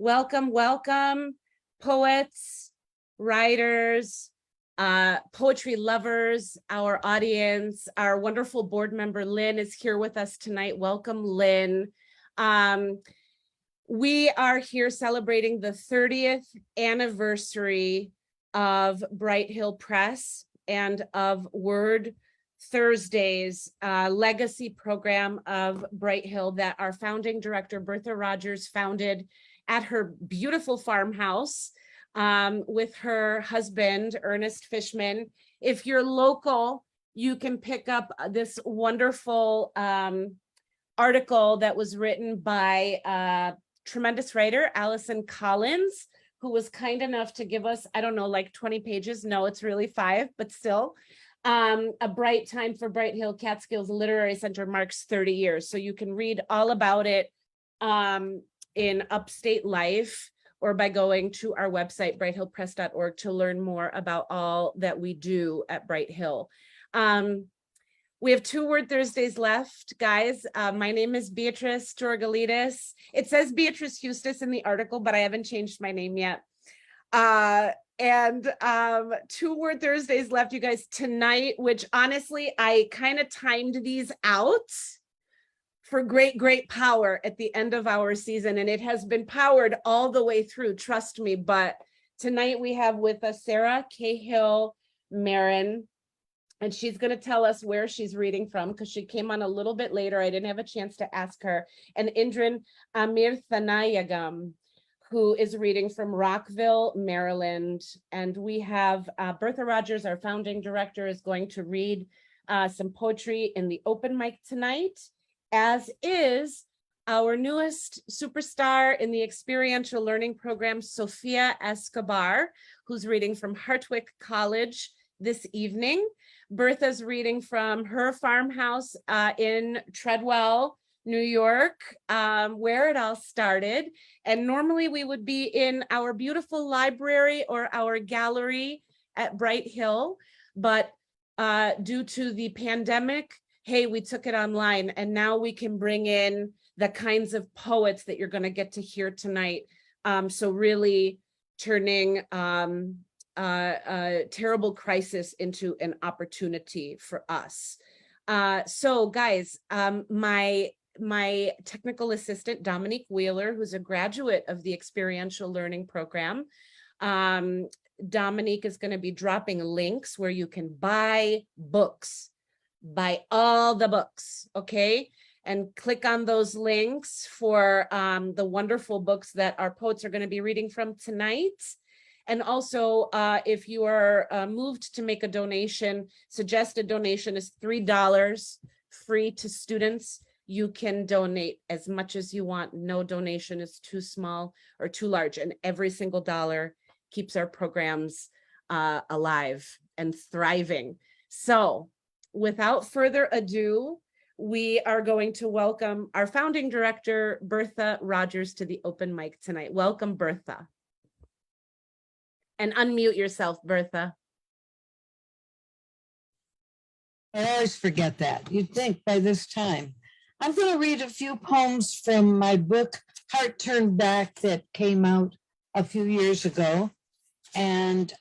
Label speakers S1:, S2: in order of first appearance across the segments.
S1: Welcome, welcome, poets, writers, poetry lovers, our audience. Our wonderful board member, Lynn, is here with us tonight. Welcome, Lynn. We are here celebrating the 30th anniversary of Bright Hill Press and of Word Thursdays, legacy program of Bright Hill that our founding director, Bertha Rogers, founded at her beautiful farmhouse with her husband, Ernest Fishman. If you're local, you can pick up this wonderful article that was written by a tremendous writer, Allison Collins, who was kind enough to give us, I don't know, like 20 pages. No, it's really 5, but still. A Bright Time for Bright Hill Catskills Literary Center marks 30 years. So you can read all about it in Upstate Life or by going to our website, brighthillpress.org, to learn more about all that we do at Bright Hill. We have 2 Word Thursdays left, guys. My name is Beatrice Georgalides. It says Beatrice Hustis in the article, but I haven't changed my name yet. 2 Word Thursdays left, you guys, tonight, which honestly, I kind of timed these out for great power at the end of our season, and it has been powered all the way through, trust me. But tonight we have with us Sara, Cahill, Marron, and she's going to tell us where she's reading from because she came on a little bit later. I didn't have a chance to ask her. And Indran Amirthanayagam, who is reading from Rockville, Maryland. And we have Bertha Rogers, our founding director, is going to read some poetry in the open mic tonight, as is our newest superstar in the experiential learning program, Sofia Escobar, who's reading from Hartwick College this evening. Bertha's reading from her farmhouse in Treadwell, New York, where it all started. And normally we would be in our beautiful library or our gallery at Bright Hill, but due to the pandemic, hey, we took it online, and now we can bring in the kinds of poets that you're going to get to hear tonight. So really turning a terrible crisis into an opportunity for us. So guys, my technical assistant, Dominique Wheeler, who's a graduate of the experiential learning program, Dominique is going to be dropping links where you can buy books, buy all the books, okay? And click on those links for the wonderful books that our poets are going to be reading from tonight. And also, if you are moved to make a donation, suggested donation is $3, free to students. You can donate as much as you want. No donation is too small or too large, and every single dollar keeps our programs alive and thriving. So without further ado, we are going to welcome our founding director, Bertha Rogers, to the open mic tonight. Welcome, Bertha. And unmute yourself, Bertha.
S2: I always forget that. You'd think by this time. I'm going to read a few poems from my book, Heart Turned Back, that came out a few years ago. And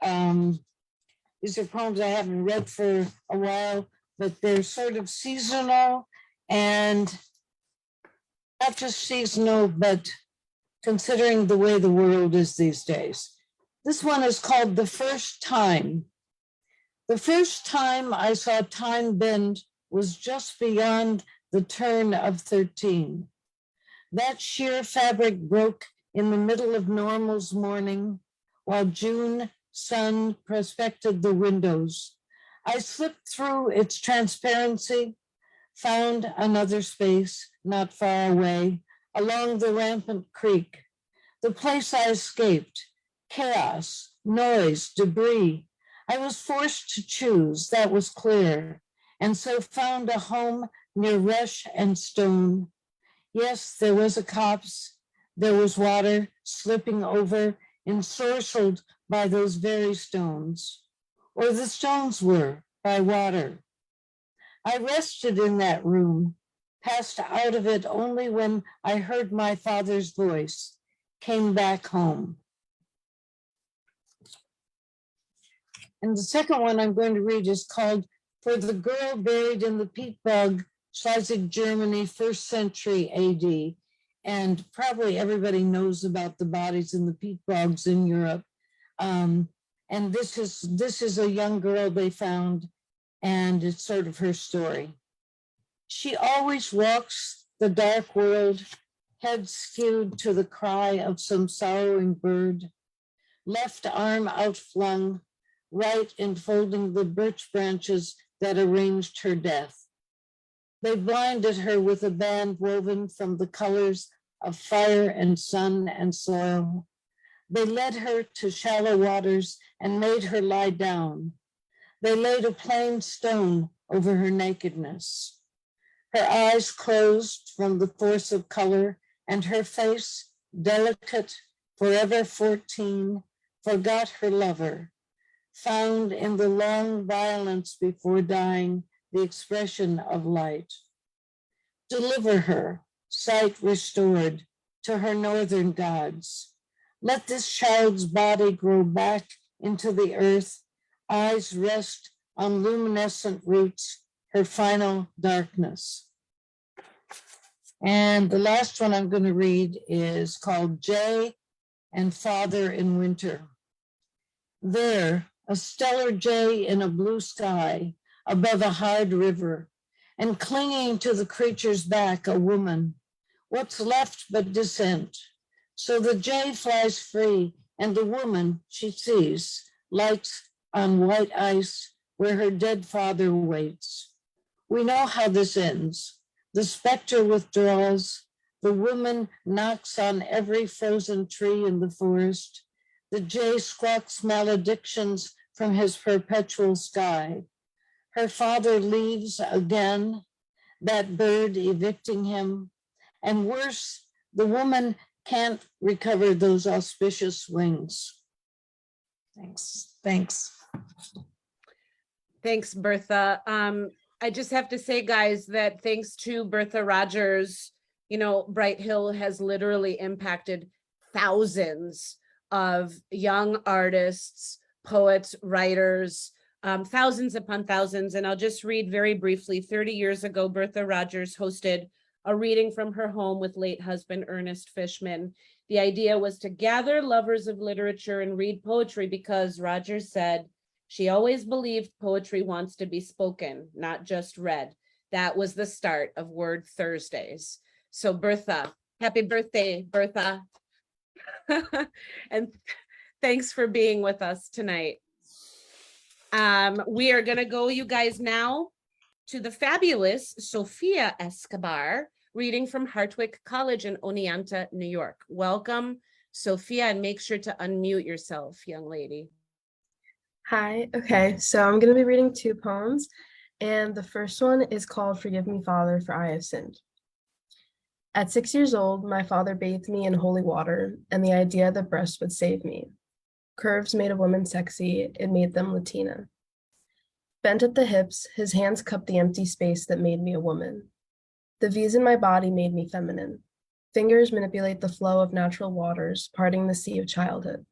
S2: these are poems I haven't read for a while, but they're sort of seasonal, and not just seasonal, but considering the way the world is these days. This one is called The First Time. The first time I saw time bend was just beyond the turn of 13. That sheer fabric broke in the middle of normal's morning while June sun prospected the windows. I slipped through its transparency, found another space not far away along the rampant creek, the place I escaped. Chaos, noise, debris. I was forced to choose, that was clear, and so found a home near rush and stone. Yes, there was a copse, there was water slipping over, ensorcelled by those very stones, or the stones were by water. I rested in that room, passed out of it only when I heard my father's voice. came back home. And the second one I'm going to read is called For the Girl Buried in the Peat Bog, Schleswig, Germany, 1st century AD. And probably everybody knows about the bodies in the peat bogs in Europe. And this is a young girl they found, and it's sort of her story. She always walks the dark world, head skewed to the cry of some sorrowing bird, left arm outflung, right enfolding the birch branches that arranged her death. They blinded her with a band woven from the colors of fire and sun and soil. They led her to shallow waters and made her lie down. They laid a plain stone over her nakedness. Her eyes closed from the force of color, and her face, delicate, forever 14, forgot her lover, found in the long violence before dying the expression of light. Deliver her, sight restored, to her northern gods. Let this child's body grow back into the earth, eyes rest on luminescent roots, her final darkness. And the last one I'm going to read is called Jay and Father in Winter. There, a stellar jay in a blue sky above a hard river, and clinging to the creature's back, a woman. What's left but descent? So the jay flies free, and the woman she sees lights on white ice where her dead father waits. We know how this ends. The specter withdraws. The woman knocks on every frozen tree in the forest. The jay squawks maledictions from his perpetual sky. Her father leaves again, that bird evicting him. And worse, the woman can't recover those auspicious wings. Thanks.
S1: Thanks, Bertha. I just have to say, guys, that thanks to Bertha Rogers, Bright Hill has literally impacted thousands of young artists, poets, writers, thousands upon thousands. And I'll just read very briefly. 30 years ago, Bertha Rogers hosted a reading from her home with late husband Ernest Fishman. The idea was to gather lovers of literature and read poetry because Rogers said she always believed poetry wants to be spoken, not just read. That was the start of Word Thursdays. So Bertha, happy birthday, Bertha. And thanks for being with us tonight. We are going to go, you guys, now to the fabulous Sofia Escobar, reading from Hartwick College in Oneonta, New York. Welcome, Sofia, and make sure to unmute yourself, young lady.
S3: Hi, okay, so I'm going to be reading 2 poems, and the first one is called Forgive Me, Father, for I Have Sinned. At 6 years old, my father bathed me in holy water, and the idea that breast would save me. Curves made a woman sexy, it made them Latina. Bent at the hips, his hands cupped the empty space that made me a woman. The V's in my body made me feminine. Fingers manipulate the flow of natural waters, parting the sea of childhood.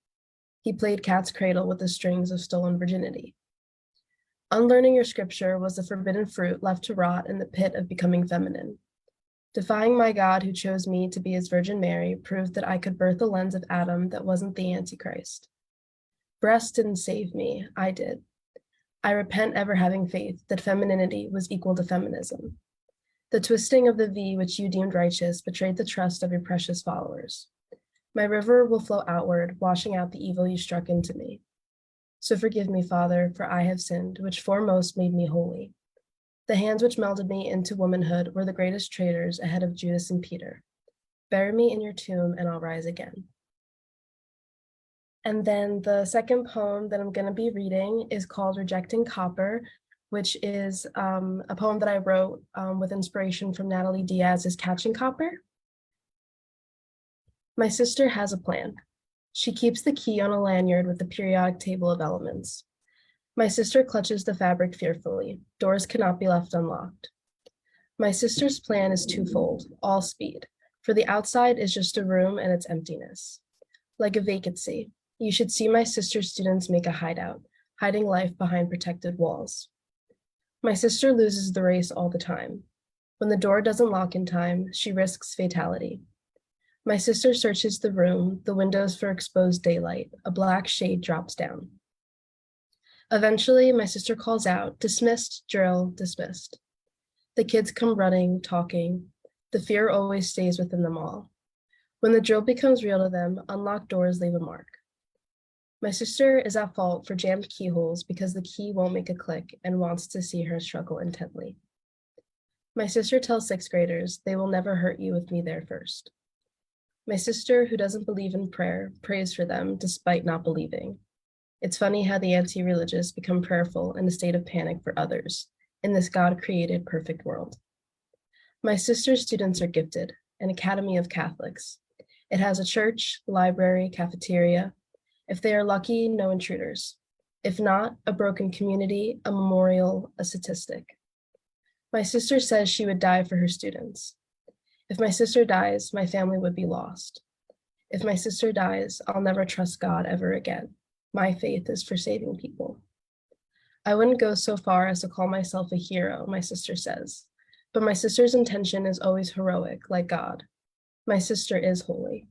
S3: He played cat's cradle with the strings of stolen virginity. Unlearning your scripture was the forbidden fruit left to rot in the pit of becoming feminine. Defying my God who chose me to be his Virgin Mary proved that I could birth a lens of Adam that wasn't the Antichrist. Breast didn't save me, I did. I repent ever having faith that femininity was equal to feminism. The twisting of the V which you deemed righteous betrayed the trust of your precious followers. My river will flow outward, washing out the evil you struck into me. So forgive me, Father, for I have sinned, which foremost made me holy. The hands which melded me into womanhood were the greatest traitors ahead of Judas and Peter. Bury me in your tomb and I'll rise again. And then the second poem that I'm going to be reading is called Rejecting Copper, which is a poem that I wrote with inspiration from Natalie Diaz's Catching Copper. My sister has a plan. She keeps the key on a lanyard with the periodic table of elements. My sister clutches the fabric fearfully. Doors cannot be left unlocked. My sister's plan is twofold, all speed, for the outside is just a room and its emptiness. like a vacancy. You should see my sister's students make a hideout, hiding life behind protected walls. My sister loses the race all the time. When the door doesn't lock in time, she risks fatality. My sister searches the room, the windows for exposed daylight. A black shade drops down. Eventually, my sister calls out, dismissed, drill, dismissed. The kids come running, talking. The fear always stays within them all. When the drill becomes real to them, unlocked doors leave a mark. My sister is at fault for jammed keyholes because the key won't make a click and wants to see her struggle intently. My sister tells sixth graders they will never hurt you with me there first. My sister, who doesn't believe in prayer, prays for them despite not believing. It's funny how the anti-religious become prayerful in a state of panic for others in this God-created perfect world. My sister's students are gifted, an academy of Catholics. It has a church, library, cafeteria. If they are lucky, no intruders. If not, a broken community, a memorial, a statistic. My sister says she would die for her students. If my sister dies, my family would be lost. If my sister dies, I'll never trust God ever again. My faith is for saving people. I wouldn't go so far as to call myself a hero, my sister says, but my sister's intention is always heroic, like God. My sister is holy.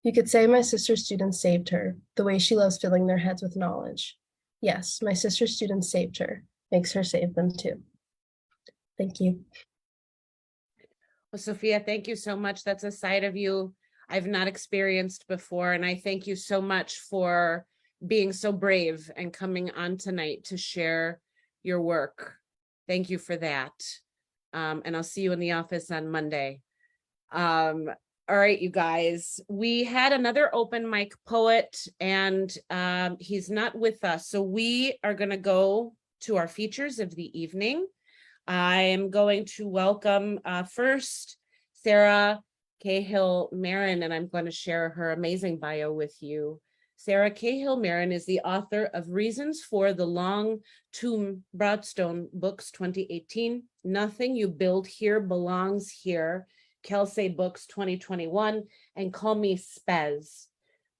S3: You could say my sister's students saved her, the way she loves filling their heads with knowledge. Yes, my sister's students saved her, makes her save them too. Thank you.
S1: Well, Sophia, thank you so much. That's a side of you I've not experienced before. And I thank you so much for being so brave and coming on tonight to share your work. Thank you for that. And I'll see you in the office on Monday. All right, you guys, we had another open mic poet and he's not with us. So we are going to go to our features of the evening. I am going to welcome first Sara Cahill Marron, and I'm going to share her amazing bio with you. Sara Cahill Marron is the author of Reasons for the Long Tou'm Broadstone Books 2018, Nothing You Build Here Belongs Here, Kelsey Books 2021, and Call Me Spes,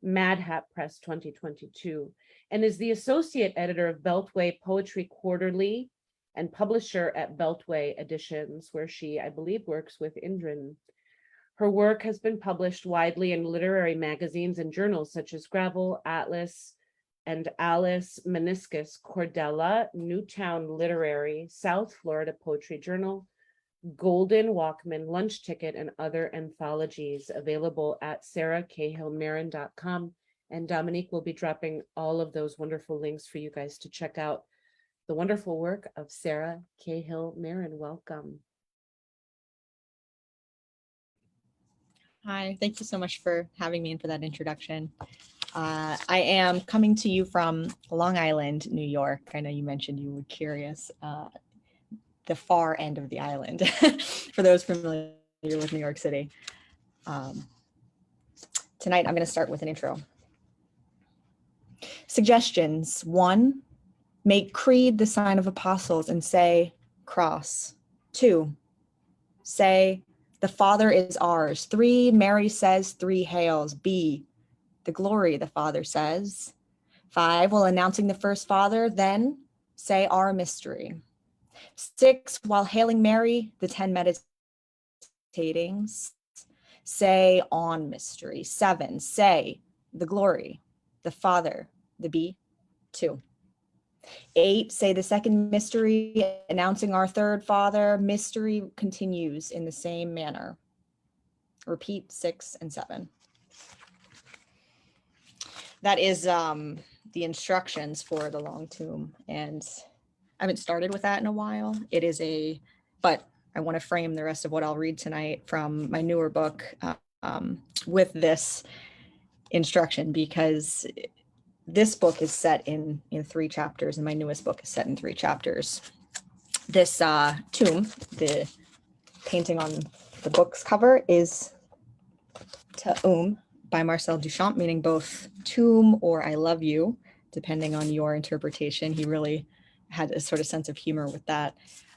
S1: Mad Hat Press 2022, and is the associate editor of Beltway Poetry Quarterly and publisher at Beltway Editions, where she, I believe, works with Indran. Her work has been published widely in literary magazines and journals such as Gravel, Atlas, and Alice, Meniscus, Cordella, Newtown Literary, South Florida Poetry Journal, Golden Walkman, Lunch Ticket, and other anthologies available at sarahcahillmarron.com. And Dominique will be dropping all of those wonderful links for you guys to check out the wonderful work of Sara Cahill Marron. Welcome.
S4: Hi, thank you so much for having me and for that introduction. I am coming to you from Long Island, New York. I know you mentioned you were curious, the far end of the island, for those familiar with New York City. Tonight, I'm going to start with an intro. Suggestions. 1, make creed the sign of apostles and say cross. 2, say the Father is ours. 3, Mary says 3 hails. B, the glory the Father says. 5, while announcing the first Father, then say our mystery. 6, while hailing Mary, the 10 meditatings, say on mystery. 7, say the glory, the Father, the B, 2. 8, say the second mystery, announcing our third Father. Mystery continues in the same manner. Repeat 6 and 7. That is the instructions for the Long Tou'm, and I haven't started with that in a while. It is but I want to frame the rest of what I'll read tonight from my newer book with this instruction, because this book is set in 3 chapters, and my newest book is set in 3 chapters. This tomb, the painting on the book's cover, is Tou'm by Marcel Duchamp, meaning both tomb or I love you, depending on your interpretation. He really had a sort of sense of humor with that.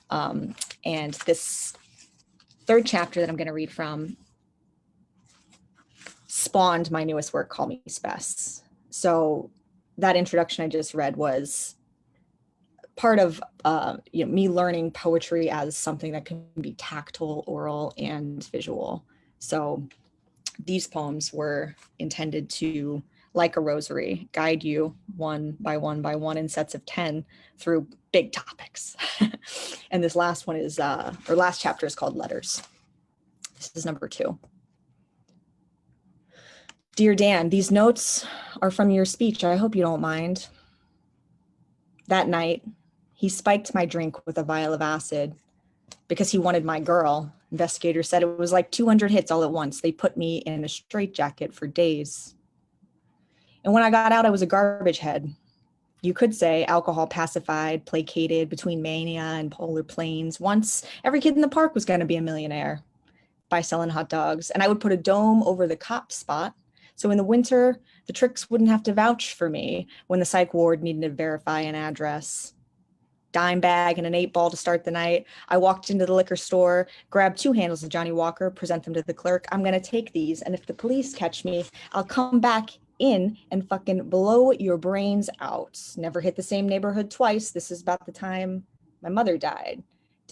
S4: And this 3rd chapter that I'm going to read from spawned my newest work, Call Me Spes. So that introduction I just read was part of me learning poetry as something that can be tactile, oral, and visual. So these poems were intended to, like a rosary, guide you one by one in sets of 10 through big topics. And this last one is, last chapter is called Letters. This is number 2. Dear Dan, these notes are from your speech. I hope you don't mind. That night, he spiked my drink with a vial of acid because he wanted my girl. Investigators said it was like 200 hits all at once. They put me in a straitjacket for days. And when I got out, I was a garbage head. You could say alcohol pacified, placated between mania and polar plains. Once every kid in the park was going to be a millionaire by selling hot dogs. And I would put a dome over the cop spot. So in the winter, the tricks wouldn't have to vouch for me when the psych ward needed to verify an address. Dime bag and an 8-ball to start the night. I walked into the liquor store, grabbed 2 handles of Johnny Walker, present them to the clerk. I'm going to take these. And if the police catch me, I'll come back in and fucking blow your brains out. Never hit the same neighborhood twice. This is about the time my mother died.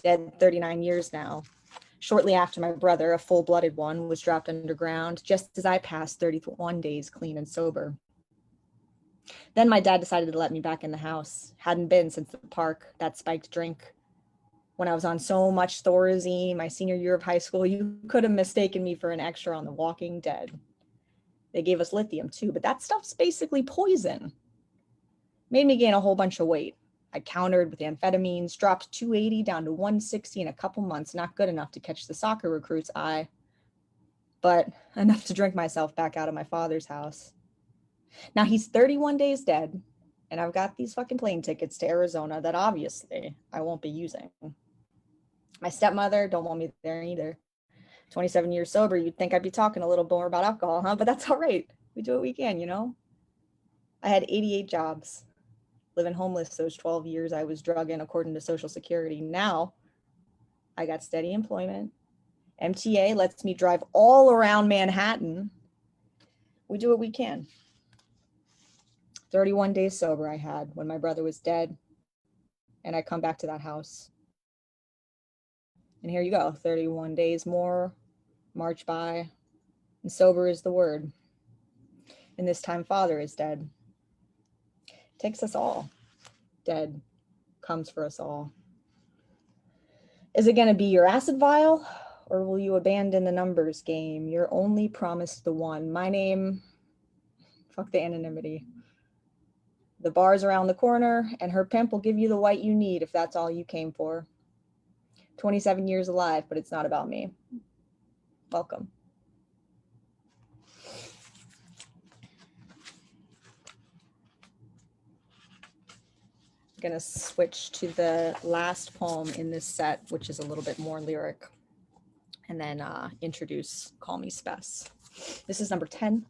S4: Dead 39 years now. Shortly after my brother, a full-blooded one, was dropped underground, just as I passed 31 days clean and sober. Then my dad decided to let me back in the house. Hadn't been since the park, that spiked drink. When I was on so much Thorazine, my senior year of high school, you could have mistaken me for an extra on The Walking Dead. They gave us lithium too, but that stuff's basically poison. Made me gain a whole bunch of weight. I countered with amphetamines, dropped 280 down to 160 in a couple months, not good enough to catch the soccer recruit's eye, but enough to drink myself back out of my father's house. Now he's 31 days dead, and I've got these fucking plane tickets to Arizona that obviously I won't be using. My stepmother don't want me there either. 27 years sober, you'd think I'd be talking a little more about alcohol, huh? But that's all right. We do what we can, you know? I had 88 jobs. Living homeless those 12 years I was drugging according to Social Security. Now, I got steady employment. MTA lets me drive all around Manhattan. We do what we can. 31 days sober I had when my brother was dead, and I come back to that house. And here you go, 31 days more, march by, and sober is the word. And this time father is dead. Takes us all. Dead comes for us all. Is it going to be your acid vial, or will you abandon the numbers game? You're only promised the one. My name, fuck the anonymity. The bar's around the corner, and her pimp will give you the white you need if that's all you came for. 27 years alive, but it's not about me. Welcome. I'm gonna switch to the last poem in this set, which is a little bit more lyric, and then introduce Call Me Spes. This is number 10,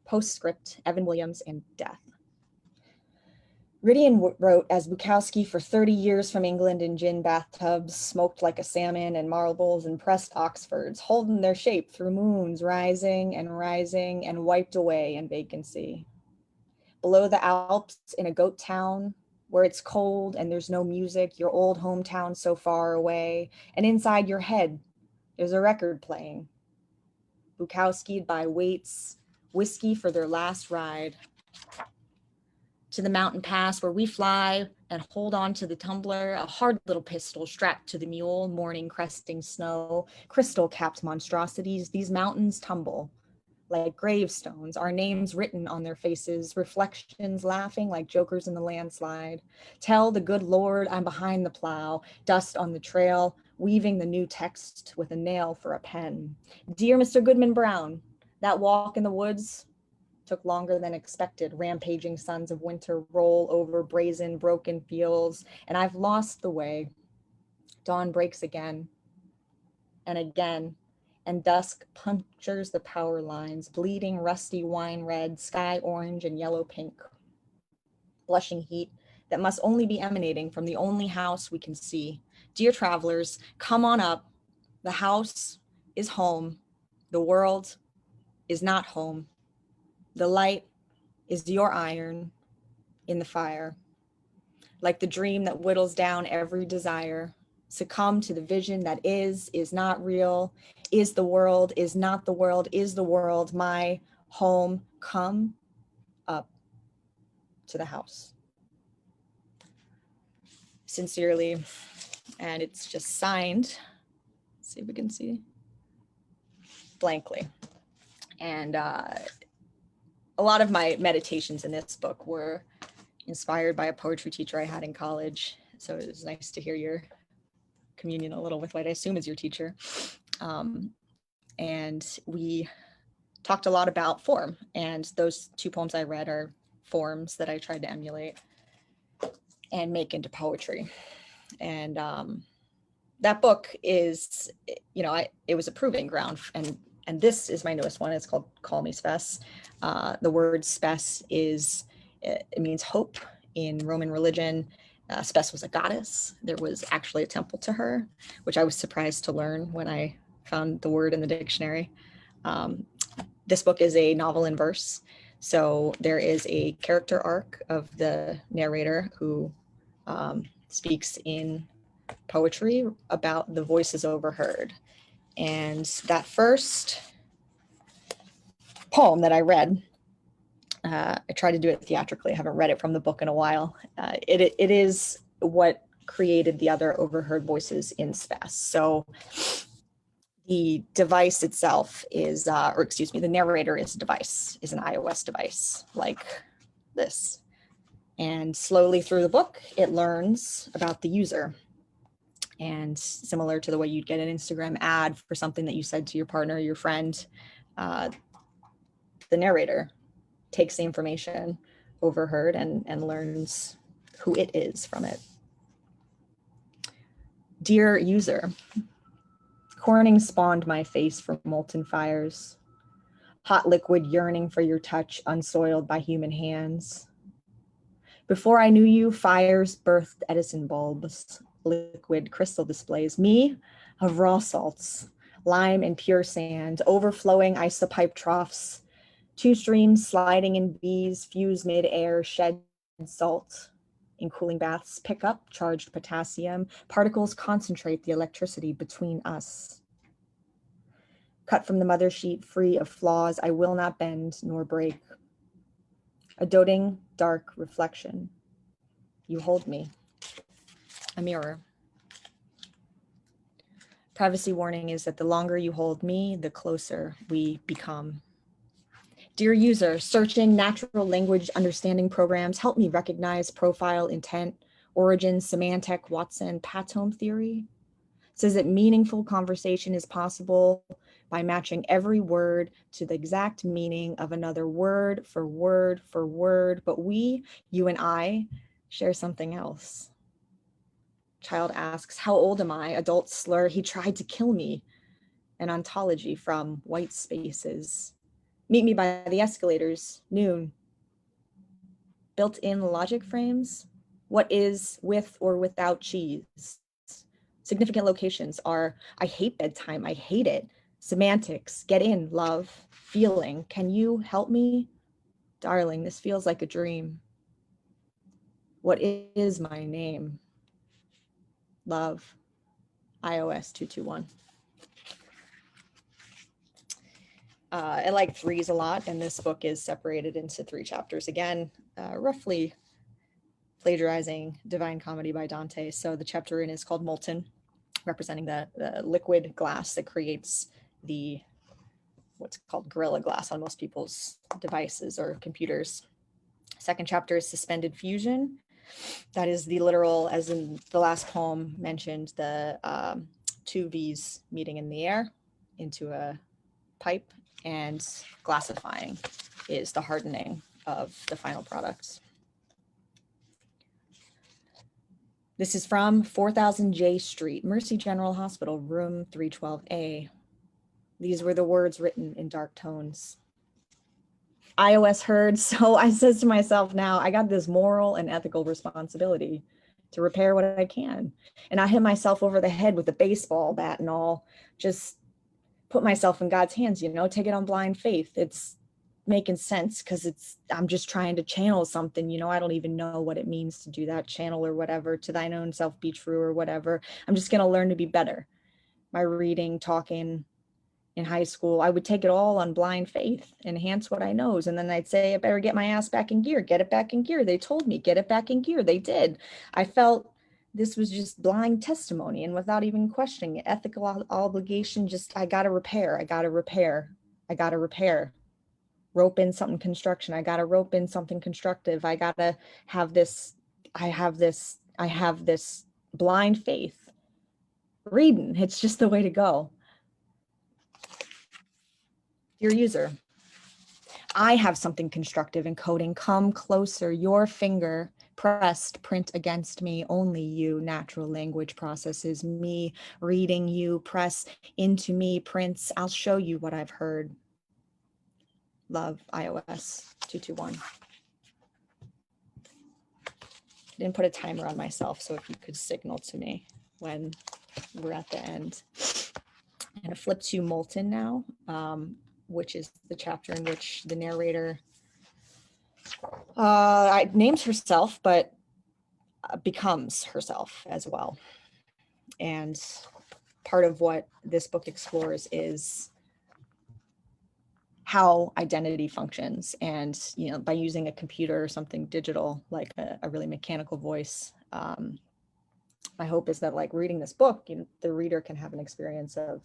S4: Postscript, Evan Williams and Death. Ridian wrote as Bukowski for 30 years from England in gin bathtubs, smoked like a salmon and marbles and pressed Oxfords, holding their shape through moons, rising and wiped away in vacancy. Below the Alps in a goat town, where it's cold and there's no music, your old hometown so far away, and inside your head, there's a record playing. Bukowski'd by Waits, whiskey for their last ride. To the mountain pass where we fly and hold on to the tumbler, a hard little pistol strapped to the mule, morning cresting snow, crystal-capped monstrosities, these mountains tumble like gravestones, our names written on their faces, reflections laughing like jokers in the landslide. Tell the good Lord I'm behind the plow, dust on the trail, weaving the new text with a nail for a pen. Dear Mr. Goodman Brown, that walk in the woods took longer than expected. Rampaging sons of winter roll over brazen, broken fields, and I've lost the way. Dawn breaks again and again, and dusk punctures the power lines, bleeding rusty wine red, sky orange, and yellow pink. Blushing heat that must only be emanating from the only house we can see. Dear travelers, come on up. The house is home. The world is not home. The light is your iron in the fire. Like the dream that whittles down every desire, succumb to the vision that is not real, is the world, is not the world, is the world, my home, come up to the house. Sincerely, and it's just signed, let's see if we can see, blankly. And a lot of my meditations in this book were inspired by a poetry teacher I had in college. So it was nice to hear your communion a little with what I assume is your teacher. And we talked a lot about form, and those two poems I read are forms that I tried to emulate and make into poetry. And that book is, it was a proving ground. And this is my newest one. It's called Call Me Spes. The word Spes it means hope in Roman religion. Spes was a goddess. There was actually a temple to her, which I was surprised to learn when I found the word in the dictionary. This book is a novel in verse. So there is a character arc of the narrator who speaks in poetry about the voices overheard. And that first poem that I read, I tried to do it theatrically. I haven't read it from the book in a while. It is what created the other overheard voices in Spes. So the device itself is, the narrator is an iOS device like this. And slowly through the book, it learns about the user. And similar to the way you'd get an Instagram ad for something that you said to your partner or your friend, the narrator takes the information overheard and learns who it is from it. Dear user, Corning spawned my face from molten fires, hot liquid yearning for your touch unsoiled by human hands. Before I knew you, fires birthed Edison bulbs, liquid crystal displays, me of raw salts, lime and pure sand, overflowing isopipe troughs, two streams sliding in bees, fuse mid-air, shed salt. In cooling baths, pick up charged potassium, particles concentrate the electricity between us. Cut from the mother sheet, free of flaws, I will not bend nor break. A doting, dark reflection. You hold me. A mirror. Privacy warning is that the longer you hold me, the closer we become. Dear user, searching natural language understanding programs, help me recognize profile, intent, origin, semantic, Watson, Patome theory. Says that meaningful conversation is possible by matching every word to the exact meaning of another word for word for word, but we, you and I, share something else. Child asks, how old am I? Adult slur, he tried to kill me. An ontology from white spaces. Meet me by the escalators, noon. Built-in logic frames. What is with or without cheese? Significant locations are, I hate bedtime, I hate it. Semantics, get in, love. Feeling, can you help me? Darling, this feels like a dream. What is my name? Love, iOS 221. I like threes a lot, and this book is separated into 3 chapters. Again, roughly plagiarizing Divine Comedy by Dante. So the chapter in is called Molten, representing the liquid glass that creates the what's called Gorilla Glass on most people's devices or computers. Second chapter is Suspended Fusion. That is the literal, as in the last poem mentioned, the 2 V's meeting in the air into a pipe, and glassifying is the hardening of the final products. This is from 4000 J Street, Mercy General Hospital, room 312A. These were the words written in dark tones. iOS heard, so I says to myself now, I got this moral and ethical responsibility to repair what I can. And I hit myself over the head with a baseball bat and all, just put myself in God's hands, take it on blind faith. It's making sense because I'm just trying to channel something, I don't even know what it means to do that, channel or whatever, to thine own self be true or whatever. I'm just going to learn to be better. My reading, talking in high school, I would take it all on blind faith, enhance what I knows. And then I'd say, I better get my ass back in gear, get it back in gear. They told me, get it back in gear. They did. I felt this was just blind testimony, and without even questioning it, ethical obligation, just, I got to repair. Rope in something construction. I got to rope in something constructive. I got to have this, I have this blind faith. Reading, it's just the way to go. Dear user, I have something constructive in coding. Come closer, your finger pressed, print against me. Only you, natural language processes me. Reading you, press into me, prints. I'll show you what I've heard. Love, iOS 221. I didn't put a timer on myself, so if you could signal to me when we're at the end. I'm going to flip to Molten now, which is the chapter in which the narrator names herself, but becomes herself as well. And part of what this book explores is how identity functions, and by using a computer or something digital, like a really mechanical voice. My hope is that, like, reading this book, the reader can have an experience of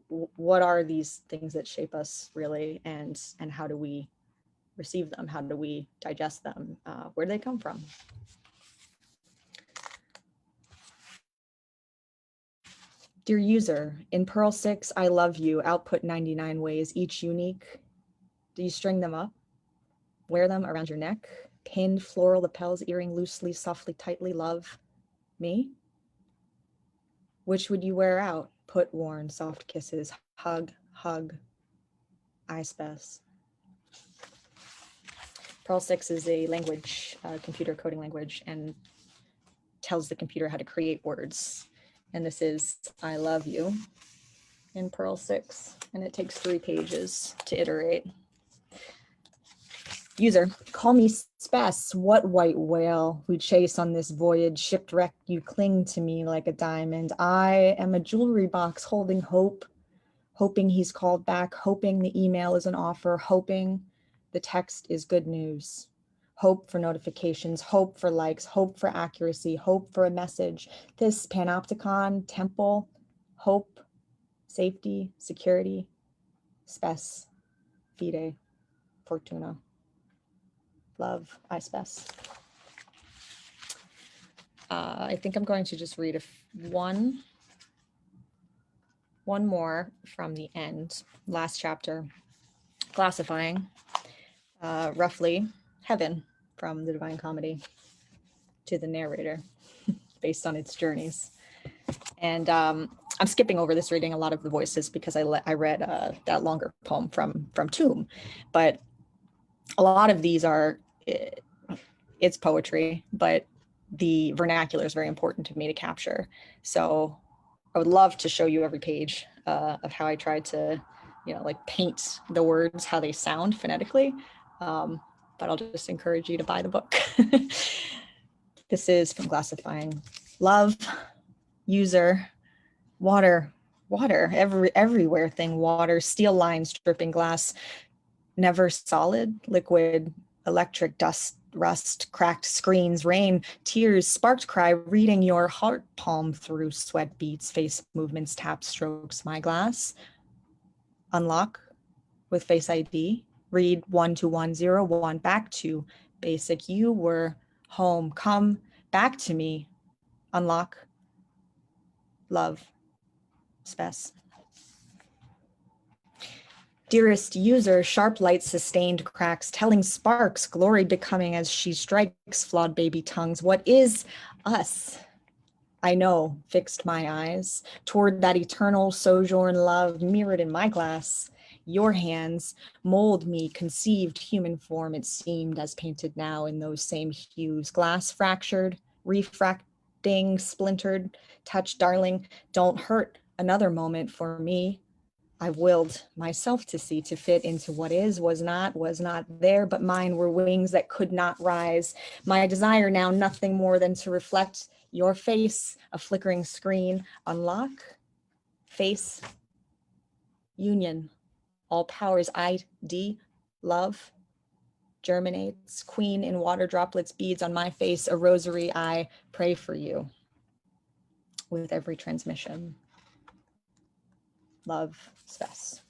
S4: what are these things that shape us really, and how do we receive them? How do we digest them? Where do they come from? Dear user, in Pearl 6, I love you, output 99 ways, each unique. Do you string them up? Wear them around your neck? Pinned floral lapels, earring loosely, softly, tightly, love me? Which would you wear out? Put worn, soft kisses, hug, I Spes. Pearl 6 is a language, computer coding language, and tells the computer how to create words. And this is I love you in Pearl 6, and it takes 3 pages to iterate. User, call me Spes, what white whale we chase on this voyage, shipwreck, you cling to me like a diamond. I am a jewelry box holding hope, hoping he's called back, hoping the email is an offer, hoping the text is good news. Hope for notifications, hope for likes, hope for accuracy, hope for a message. This panopticon, temple, hope, safety, security, Spes, fide, fortuna. Love, I Spes. I think I'm going to just read one more from the end, last chapter, classifying roughly heaven from the Divine Comedy to the narrator based on its journeys. And I'm skipping over this, reading a lot of the voices because I read that longer poem from Tou'm, but a lot of these are, it's poetry, but the vernacular is very important to me to capture. So I would love to show you every page of how I tried to, like paint the words, how they sound phonetically. But I'll just encourage you to buy the book. This is from Classifying. Love, user, water, everywhere thing, water, steel lines, dripping glass, never solid, liquid, electric, dust, rust, cracked screens, rain, tears, sparked cry, reading your heart palm through sweat beats, face movements, tap strokes, my glass. Unlock with Face ID, read 12101, back to basic. You were home, come back to me. Unlock, love, Spes. Dearest user, sharp light sustained cracks, telling sparks, glory becoming as she strikes flawed baby tongues. What is us? I know, fixed my eyes toward that eternal sojourn love mirrored in my glass. Your hands mold me, conceived human form, it seemed, as painted now in those same hues. Glass fractured, refracting, splintered, touch, darling, don't hurt another moment for me. I willed myself to see, to fit into what is, was not there, but mine were wings that could not rise. My desire now nothing more than to reflect your face, a flickering screen, unlock, face, union, all powers, ID, love, germinates, queen in water droplets, beads on my face, a rosary, I pray for you with every transmission. Love, Spes.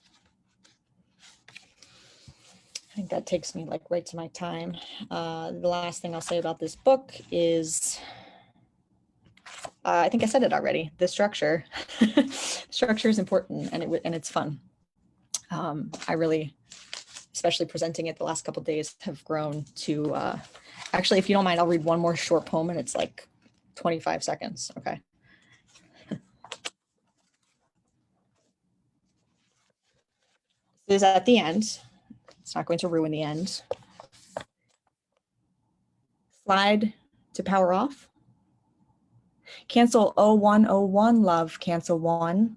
S4: I think that takes me like right to my time. The last thing I'll say about this book is, I think I said it already, the structure. Structure is important, and it's fun. I really, especially presenting it the last couple of days, have grown to, actually, if you don't mind, I'll read one more short poem, and it's like 25 seconds, okay? This is at the end. It's not going to ruin the end. Slide to power off. Cancel 0101, love, cancel 1.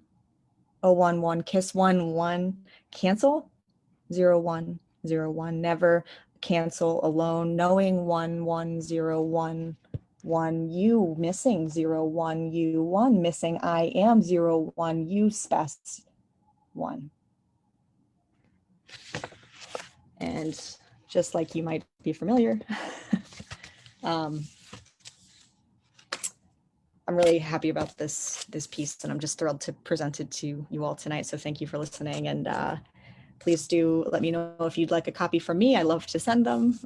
S4: 011, kiss 1, cancel 0101, never cancel alone, knowing 1101, 1, you missing 01, you 1 missing, I am 01, you Spes 1. And just like you might be familiar, I'm really happy about this piece, and I'm just thrilled to present it to you all tonight. So thank you for listening, and please do let me know if you'd like a copy from me. I love to send them.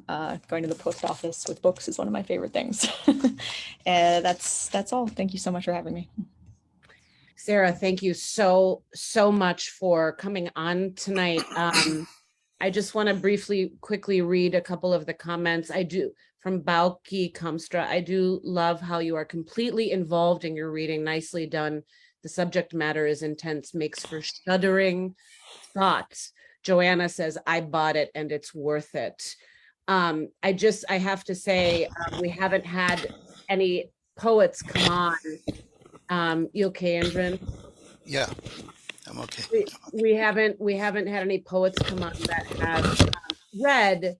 S4: Going to the post office with books is one of my favorite things. And that's all. Thank you so much for having me.
S1: Sara, thank you so much for coming on tonight. I just want to quickly read a couple of the comments. I do, from Bauki Kamstra, I do love how you are completely involved in your reading. Nicely done. The subject matter is intense, makes for shuddering thoughts. Joanna says, I bought it and it's worth it. I have to say, we haven't had any poets come on. You okay, Indran?
S5: Yeah, I'm okay.
S1: We haven't had any poets come on that have read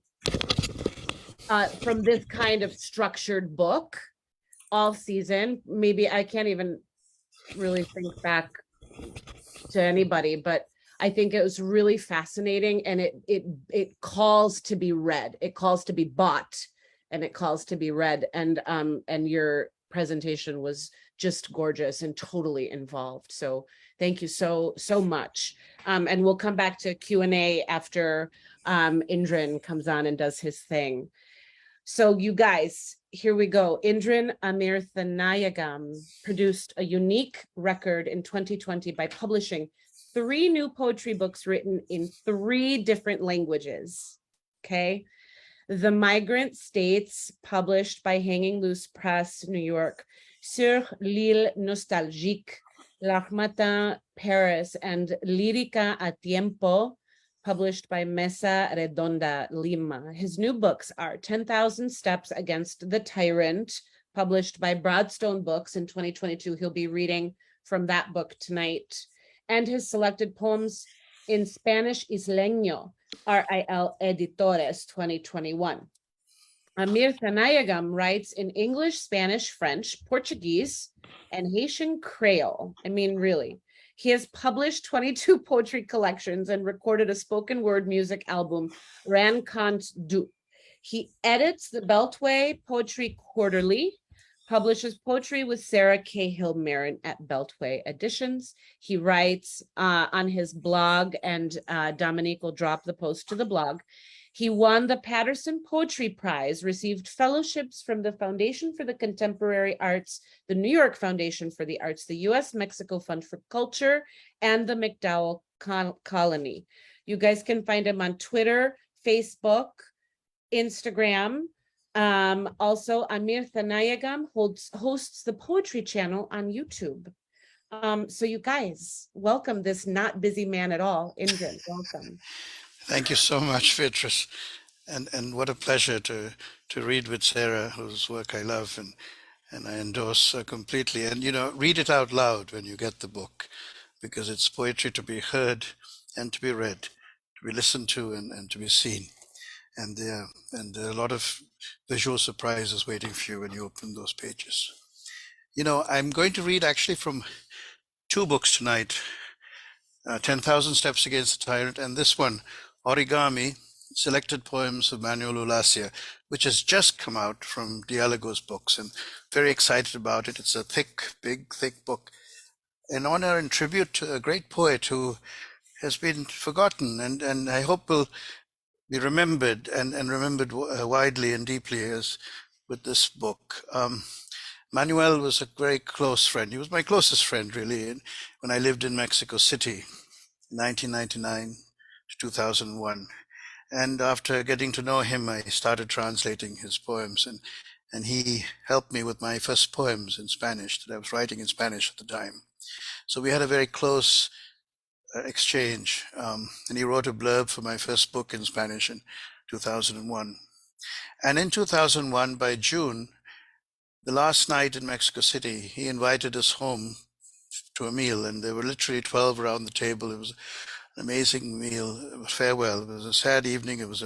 S1: from this kind of structured book all season. Maybe I can't even really think back to anybody, but I think it was really fascinating, and it calls to be read. It calls to be bought, and it calls to be read. And your presentation was just gorgeous and totally involved. So thank you so much. And we'll come back to Q&A after Indran comes on and does his thing. So you guys, here we go. Indran Amirthanayagam produced a unique record in 2020 by publishing 3 new poetry books written in 3 different languages. Okay. The Migrant States, published by Hanging Loose Press, New York, Sur l'île nostalgique, L'Armatan, Paris, and Lírica a Tiempo, published by Mesa Redonda, Lima. His new books are 10,000 Steps Against the Tyrant, published by Broadstone Books in 2022. He'll be reading from that book tonight. And his selected poems in Spanish Isleño, RIL Editores 2021. Amirthanayagam writes in English, Spanish, French, Portuguese, and Haitian Creole. I mean, really. He has published 22 poetry collections and recorded a spoken word music album, Rencontre du. He edits the Beltway Poetry Quarterly, publishes poetry with Sara Cahill Marron at Beltway Editions. He writes on his blog, and Dominique will drop the post to the blog. He won the Patterson Poetry Prize, received fellowships from the Foundation for the Contemporary Arts, the New York Foundation for the Arts, the U.S.-Mexico Fund for Culture, and the MacDowell Colony. You guys can find him on Twitter, Facebook, Instagram. Also, Amirthanayagam hosts the Poetry Channel on YouTube. So you guys, welcome this not busy man at all. Indran, welcome.
S5: Thank you so much, Beatrice. And what a pleasure to read with Sara, whose work I love and I endorse completely. And, you know, read it out loud when you get the book. because it's poetry to be heard and to be read, to be listened to and to be seen. And there are a lot of visual surprises waiting for you when you open those pages. You know, I'm going to read actually from two books tonight, 10,000 Steps Against the Tyrant, and this one, Origami, Selected Poems of Manuel Ulacia, which has just come out from Dialogos Books, and very excited about it. It's a thick, big, thick book, in honor and tribute to a great poet who has been forgotten, and I hope will be remembered and remembered widely and deeply as with this book. Manuel was a very close friend. He was my closest friend, really, when I lived in Mexico City, 1999 to 2001. And after getting to know him, I started translating his poems, and he helped me with my first poems in Spanish that I was writing in Spanish at the time. So we had a very close exchange, and he wrote a blurb for my first book in Spanish in 2001. And in 2001, by June, the last night in Mexico City, he invited us home to a meal, and there were literally 12 around the table. It was an amazing meal, a farewell. It was a sad evening. It was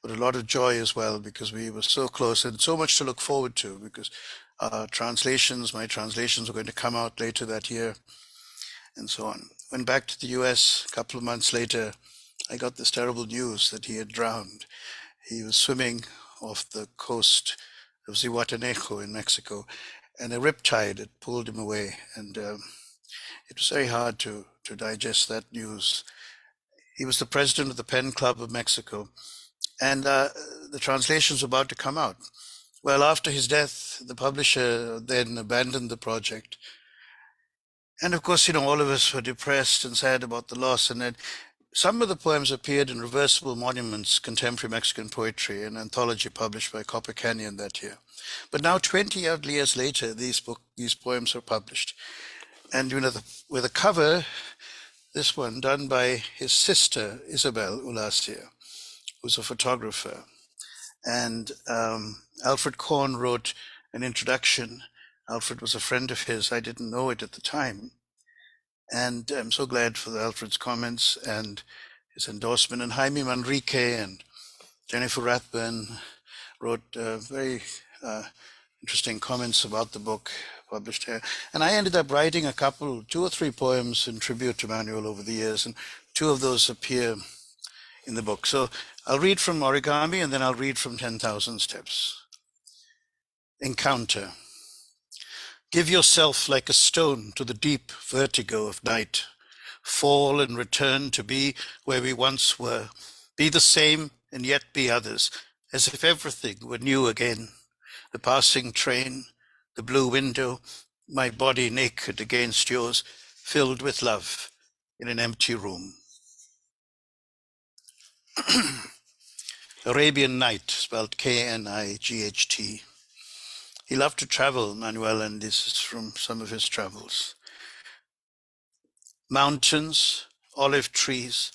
S5: but a lot of joy as well, because we were so close and so much to look forward to, because my translations were going to come out later that year, and so on. Went back to the US a couple of months later. I got this terrible news that he had drowned. He was swimming off the coast of Zihuatanejo in Mexico, and a riptide had pulled him away. And it was very hard to digest that news. He was the president of the Pen Club of Mexico, and the translation's about to come out. Well, after his death, the publisher then abandoned the project. And of course, you know, all of us were depressed and sad about the loss. And then some of the poems appeared in Reversible Monuments, Contemporary Mexican Poetry, an anthology published by Copper Canyon that year. But now, 20 odd years later, these poems are published. And you know, with a cover, this one done by his sister, Isabel Ulacia, who's a photographer. And Alfred Korn wrote an introduction. Alfred was a friend of his. I didn't know it at the time. And I'm so glad for Alfred's comments and his endorsement. And Jaime Manrique and Jennifer Rathburn wrote very interesting comments about the book published here. And I ended up writing two or three poems in tribute to Manuel over the years, and two of those appear in the book. So I'll read from Origami, and then I'll read from 10,000 Steps. Encounter. Give yourself like a stone to the deep vertigo of night. Fall and return to be where we once were. Be the same and yet be others, as if everything were new again. The passing train, the blue window, my body naked against yours, filled with love in an empty room. Arabian Night, spelled Knight. He loved to travel, Manuel, and this is from some of his travels. Mountains, olive trees,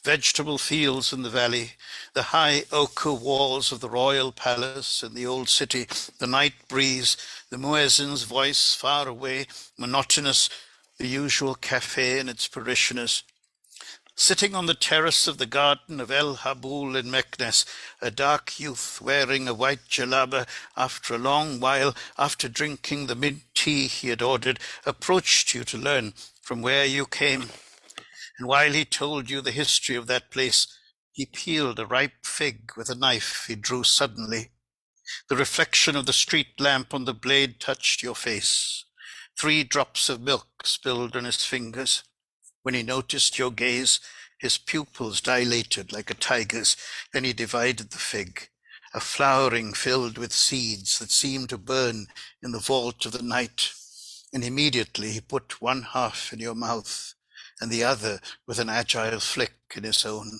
S5: vegetable fields in the valley, the high ochre walls of the royal palace in the old city, the night breeze, the muezzin's voice far away, monotonous, the usual cafe and its parishioners. Sitting on the terrace of the garden of El Habul in Meknes, a dark youth wearing a white jalaba, after a long while, after drinking the mint tea he had ordered, approached you to learn from where you came. And while he told you the history of that place, he peeled a ripe fig with a knife he drew suddenly. The reflection of the street lamp on the blade touched your face. 3 drops of milk spilled on his fingers. When he noticed your gaze, his pupils dilated like a tiger's. Then he divided the fig, a flowering filled with seeds that seemed to burn in the vault of the night. And immediately he put one half in your mouth and the other with an agile flick in his own.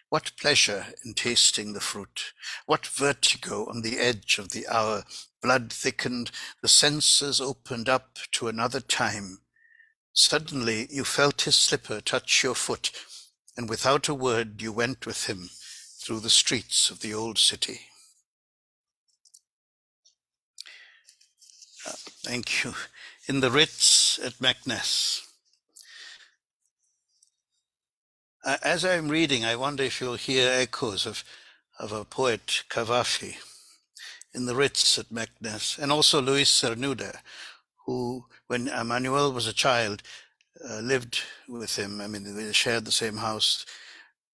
S5: What pleasure in tasting the fruit! What vertigo on the edge of the hour! Blood thickened, the senses opened up to another time. Suddenly you felt his slipper touch your foot, and without a word you went with him through the streets of the old city. Thank you. In the Ritz at Meknes. As I'm reading, I wonder if you'll hear echoes of a poet, Cavafy, in the Ritz at Meknes, and also Luis Cernuda, who, when Manuel was a child, lived with him. I mean, they shared the same house.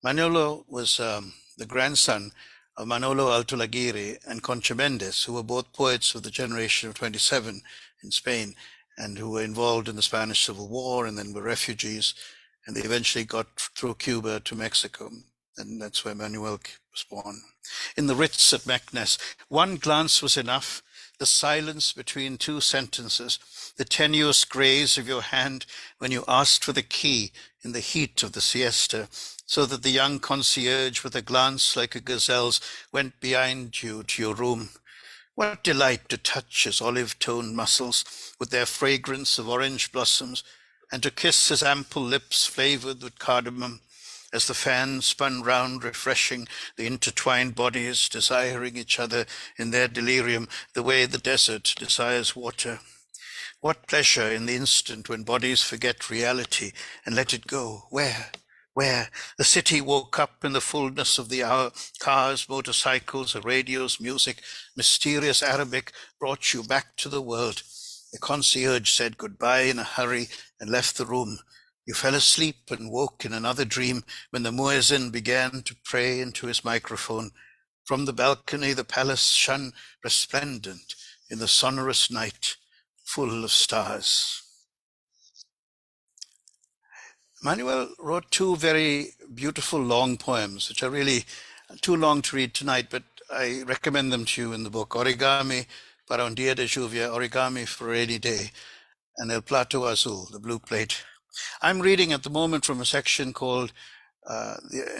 S5: Manolo was the grandson of Manolo Altolaguirre and Concha Mendes, who were both poets of the generation of 27 in Spain, and who were involved in the Spanish Civil War and then were refugees. And they eventually got through Cuba to Mexico. And that's where Manuel was born. In the Ritz at Meknes, one glance was enough. The silence between two sentences, the tenuous graze of your hand when you asked for the key in the heat of the siesta, so that the young concierge with a glance like a gazelle's went behind you to your room. What delight to touch his olive-toned muscles with their fragrance of orange blossoms, and to kiss his ample lips flavored with cardamom, as the fan spun round, refreshing the intertwined bodies, desiring each other in their delirium, the way the desert desires water. What pleasure in the instant when bodies forget reality and let it go. Where? The city woke up in the fullness of the hour. Cars, motorcycles, radios, music, mysterious Arabic brought you back to the world. The concierge said goodbye in a hurry and left the room. You fell asleep and woke in another dream when the muezzin began to pray into his microphone. From the balcony, the palace shone resplendent in the sonorous night, full of stars. Manuel wrote two very beautiful long poems, which are really too long to read tonight, but I recommend them to you in the book. Origami para un día de lluvia, Origami for a rainy day, and El Plato Azul, the blue plate. I'm reading at the moment from a section called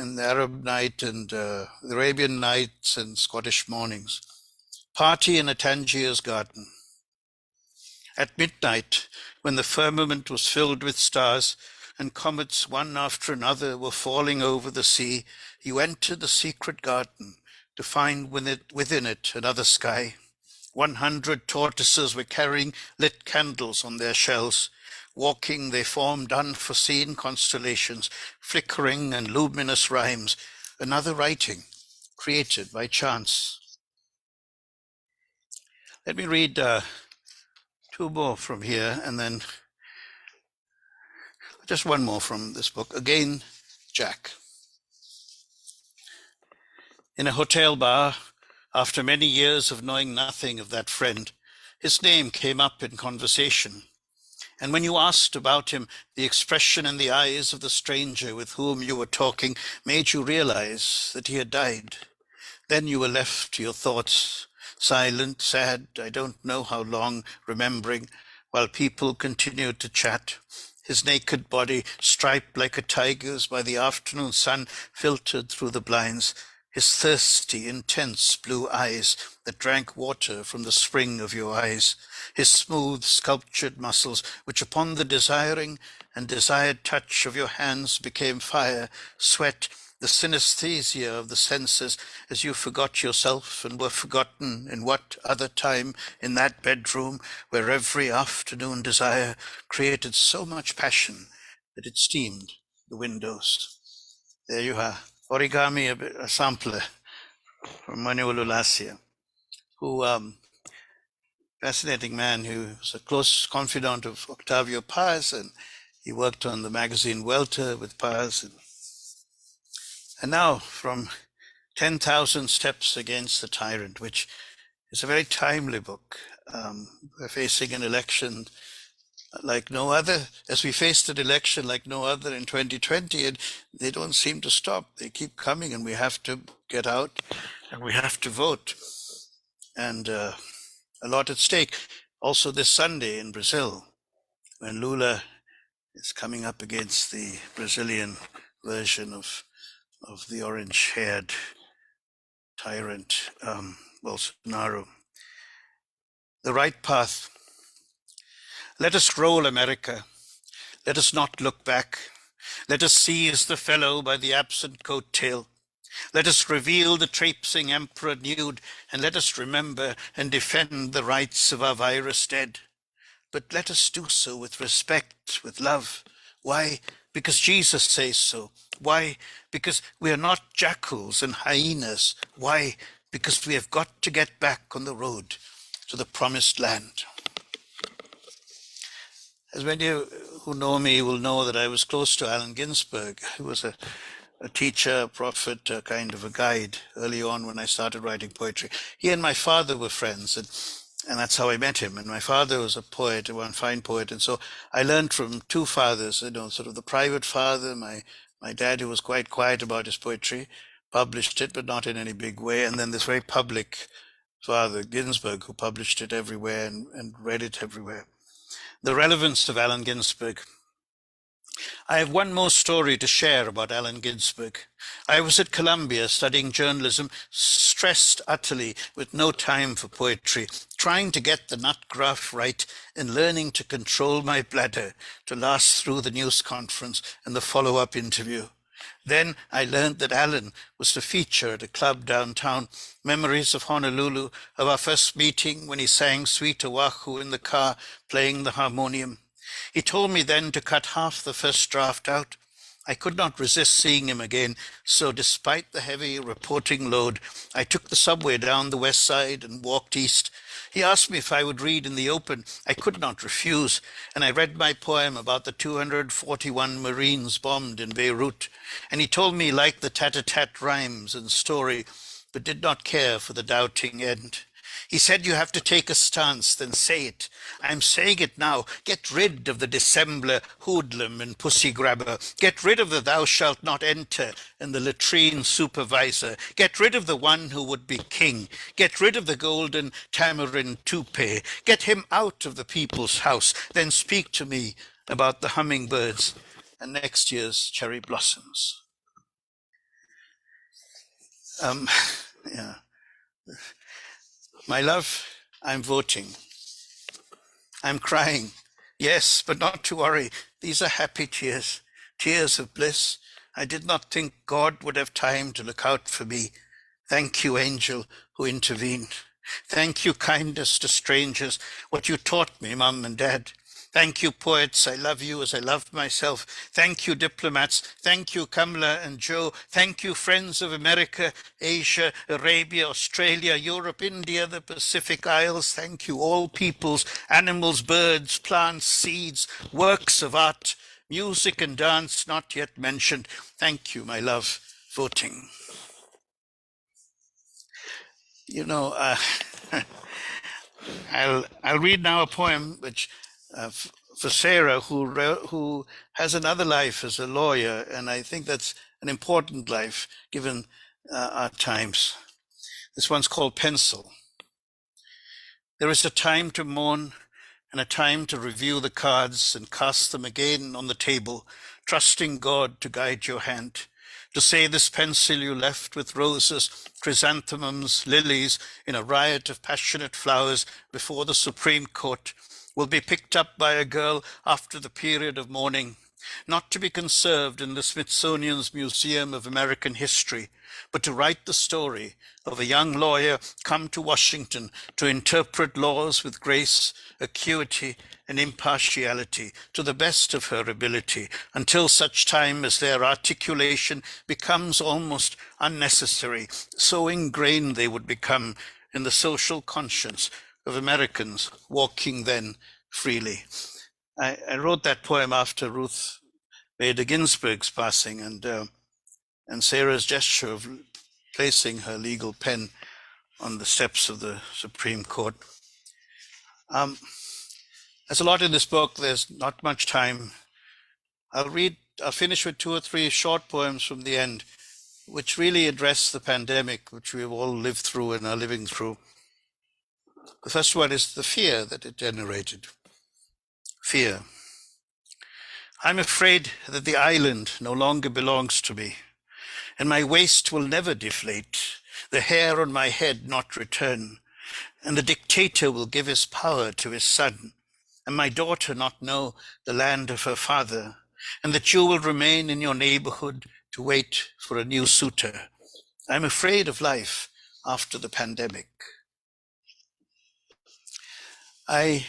S5: in the Arab Night and the Arabian Nights and Scottish Mornings. Party in a Tangier's garden. At midnight, when the firmament was filled with stars and comets one after another were falling over the sea, you entered the secret garden to find within it another sky. 100 tortoises were carrying lit candles on their shells. Walking, they formed unforeseen constellations, flickering and luminous rhymes, another writing created by chance. Let me read two more from here, and then just one more from this book. Again, Jack. In a hotel bar, after many years of knowing nothing of that friend, his name came up in conversation. And when you asked about him, the expression in the eyes of the stranger with whom you were talking made you realize that he had died. Then you were left to your thoughts, silent, sad, I don't know how long, remembering, while people continued to chat. His naked body, striped like a tiger's by the afternoon sun, filtered through the blinds. His thirsty, intense blue eyes that drank water from the spring of your eyes. His smooth, sculptured muscles, which upon the desiring and desired touch of your hands became fire, sweat, the synesthesia of the senses as you forgot yourself and were forgotten in what other time in that bedroom where every afternoon desire created so much passion that it steamed the windows. There you are. Origami, a sampler from Manuel Ulacia, who, fascinating man who was a close confidant of Octavio Paz, and he worked on the magazine Welter with Paz. And now from 10,000 Steps Against the Tyrant, which is a very timely book. We're facing an election like no other, as we faced an election like no other in 2020, and they don't seem to stop. They keep coming, and we have to get out and we have to vote. And a lot at stake. Also this Sunday in Brazil, when Lula is coming up against the Brazilian version of the orange-haired tyrant, Bolsonaro. The right path. Let us roll, America. Let us not look back. Let us seize the fellow by the absent coat-tail. Let us reveal the traipsing emperor nude, and let us remember and defend the rights of our virus dead. But let us do so with respect, with love. Why? Because Jesus says so. Why? Because we are not jackals and hyenas. Why? Because we have got to get back on the road to the promised land. As many who know me will know that I was close to Allen Ginsberg, who was a teacher, a prophet, a kind of a guide early on when I started writing poetry. He and my father were friends, and that's how I met him. And my father was a poet, one fine poet. And so I learned from two fathers, you know, sort of the private father, my dad, who was quite quiet about his poetry, published it, but not in any big way. And then this very public father, Ginsberg, who published it everywhere and read it everywhere. The relevance of Allen Ginsberg. I have one more story to share about Allen Ginsberg. I was at Columbia studying journalism, stressed utterly with no time for poetry, trying to get the nut graph right and learning to control my bladder to last through the news conference and the follow-up interview. Then I learned that Allen was to feature at a club downtown, memories of Honolulu, of our first meeting when he sang Sweet Oahu in the car, playing the harmonium. He told me then to cut half the first draft out. I could not resist seeing him again, so despite the heavy reporting load, I took the subway down the west side and walked east. He asked me if I would read in the open. I could not refuse, and I read my poem about the 241 Marines bombed in Beirut, and he told me he liked the tat-a-tat rhymes and story, but did not care for the doubting end. He said, you have to take a stance, then say it. I'm saying it now. Get rid of the dissembler, hoodlum, and pussy grabber. Get rid of the thou shalt not enter and the latrine supervisor. Get rid of the one who would be king. Get rid of the golden tamarind toupee. Get him out of the people's house. Then speak to me about the hummingbirds and next year's cherry blossoms. Yeah. My love, I'm voting. I'm crying. Yes, but not to worry. These are happy tears, tears of bliss. I did not think God would have time to look out for me. Thank you, angel, who intervened. Thank you, kindness to strangers, what you taught me, Mum and Dad. Thank you, poets, I love you as I loved myself. Thank you, diplomats. Thank you, Kamala and Joe. Thank you, friends of America, Asia, Arabia, Australia, Europe, India, the Pacific Isles. Thank you, all peoples, animals, birds, plants, seeds, works of art, music and dance not yet mentioned. Thank you, my love, voting. You know, I'll read now a poem which for Sara, who has another life as a lawyer, and I think that's an important life given our times. This one's called Pencil. There is a time to mourn and a time to review the cards and cast them again on the table, trusting God to guide your hand. To say this pencil you left with roses, chrysanthemums, lilies, in a riot of passionate flowers before the Supreme Court, will be picked up by a girl after the period of mourning, not to be conserved in the Smithsonian's Museum of American History, but to write the story of a young lawyer come to Washington to interpret laws with grace, acuity, and impartiality to the best of her ability, until such time as their articulation becomes almost unnecessary, so ingrained they would become in the social conscience of Americans walking then freely. I wrote that poem after Ruth Bader Ginsburg's passing, and Sarah's gesture of placing her legal pen on the steps of the Supreme Court. There's a lot in this book. There's not much time. I'll finish with 2 or 3 short poems from the end, which really address the pandemic, which we've all lived through and are living through. The first one is the fear that it generated. Fear. I'm afraid that the island no longer belongs to me, and my waist will never deflate, the hair on my head not return, and the dictator will give his power to his son, and my daughter not know the land of her father, and that you will remain in your neighborhood to wait for a new suitor. I'm afraid of life after the pandemic. I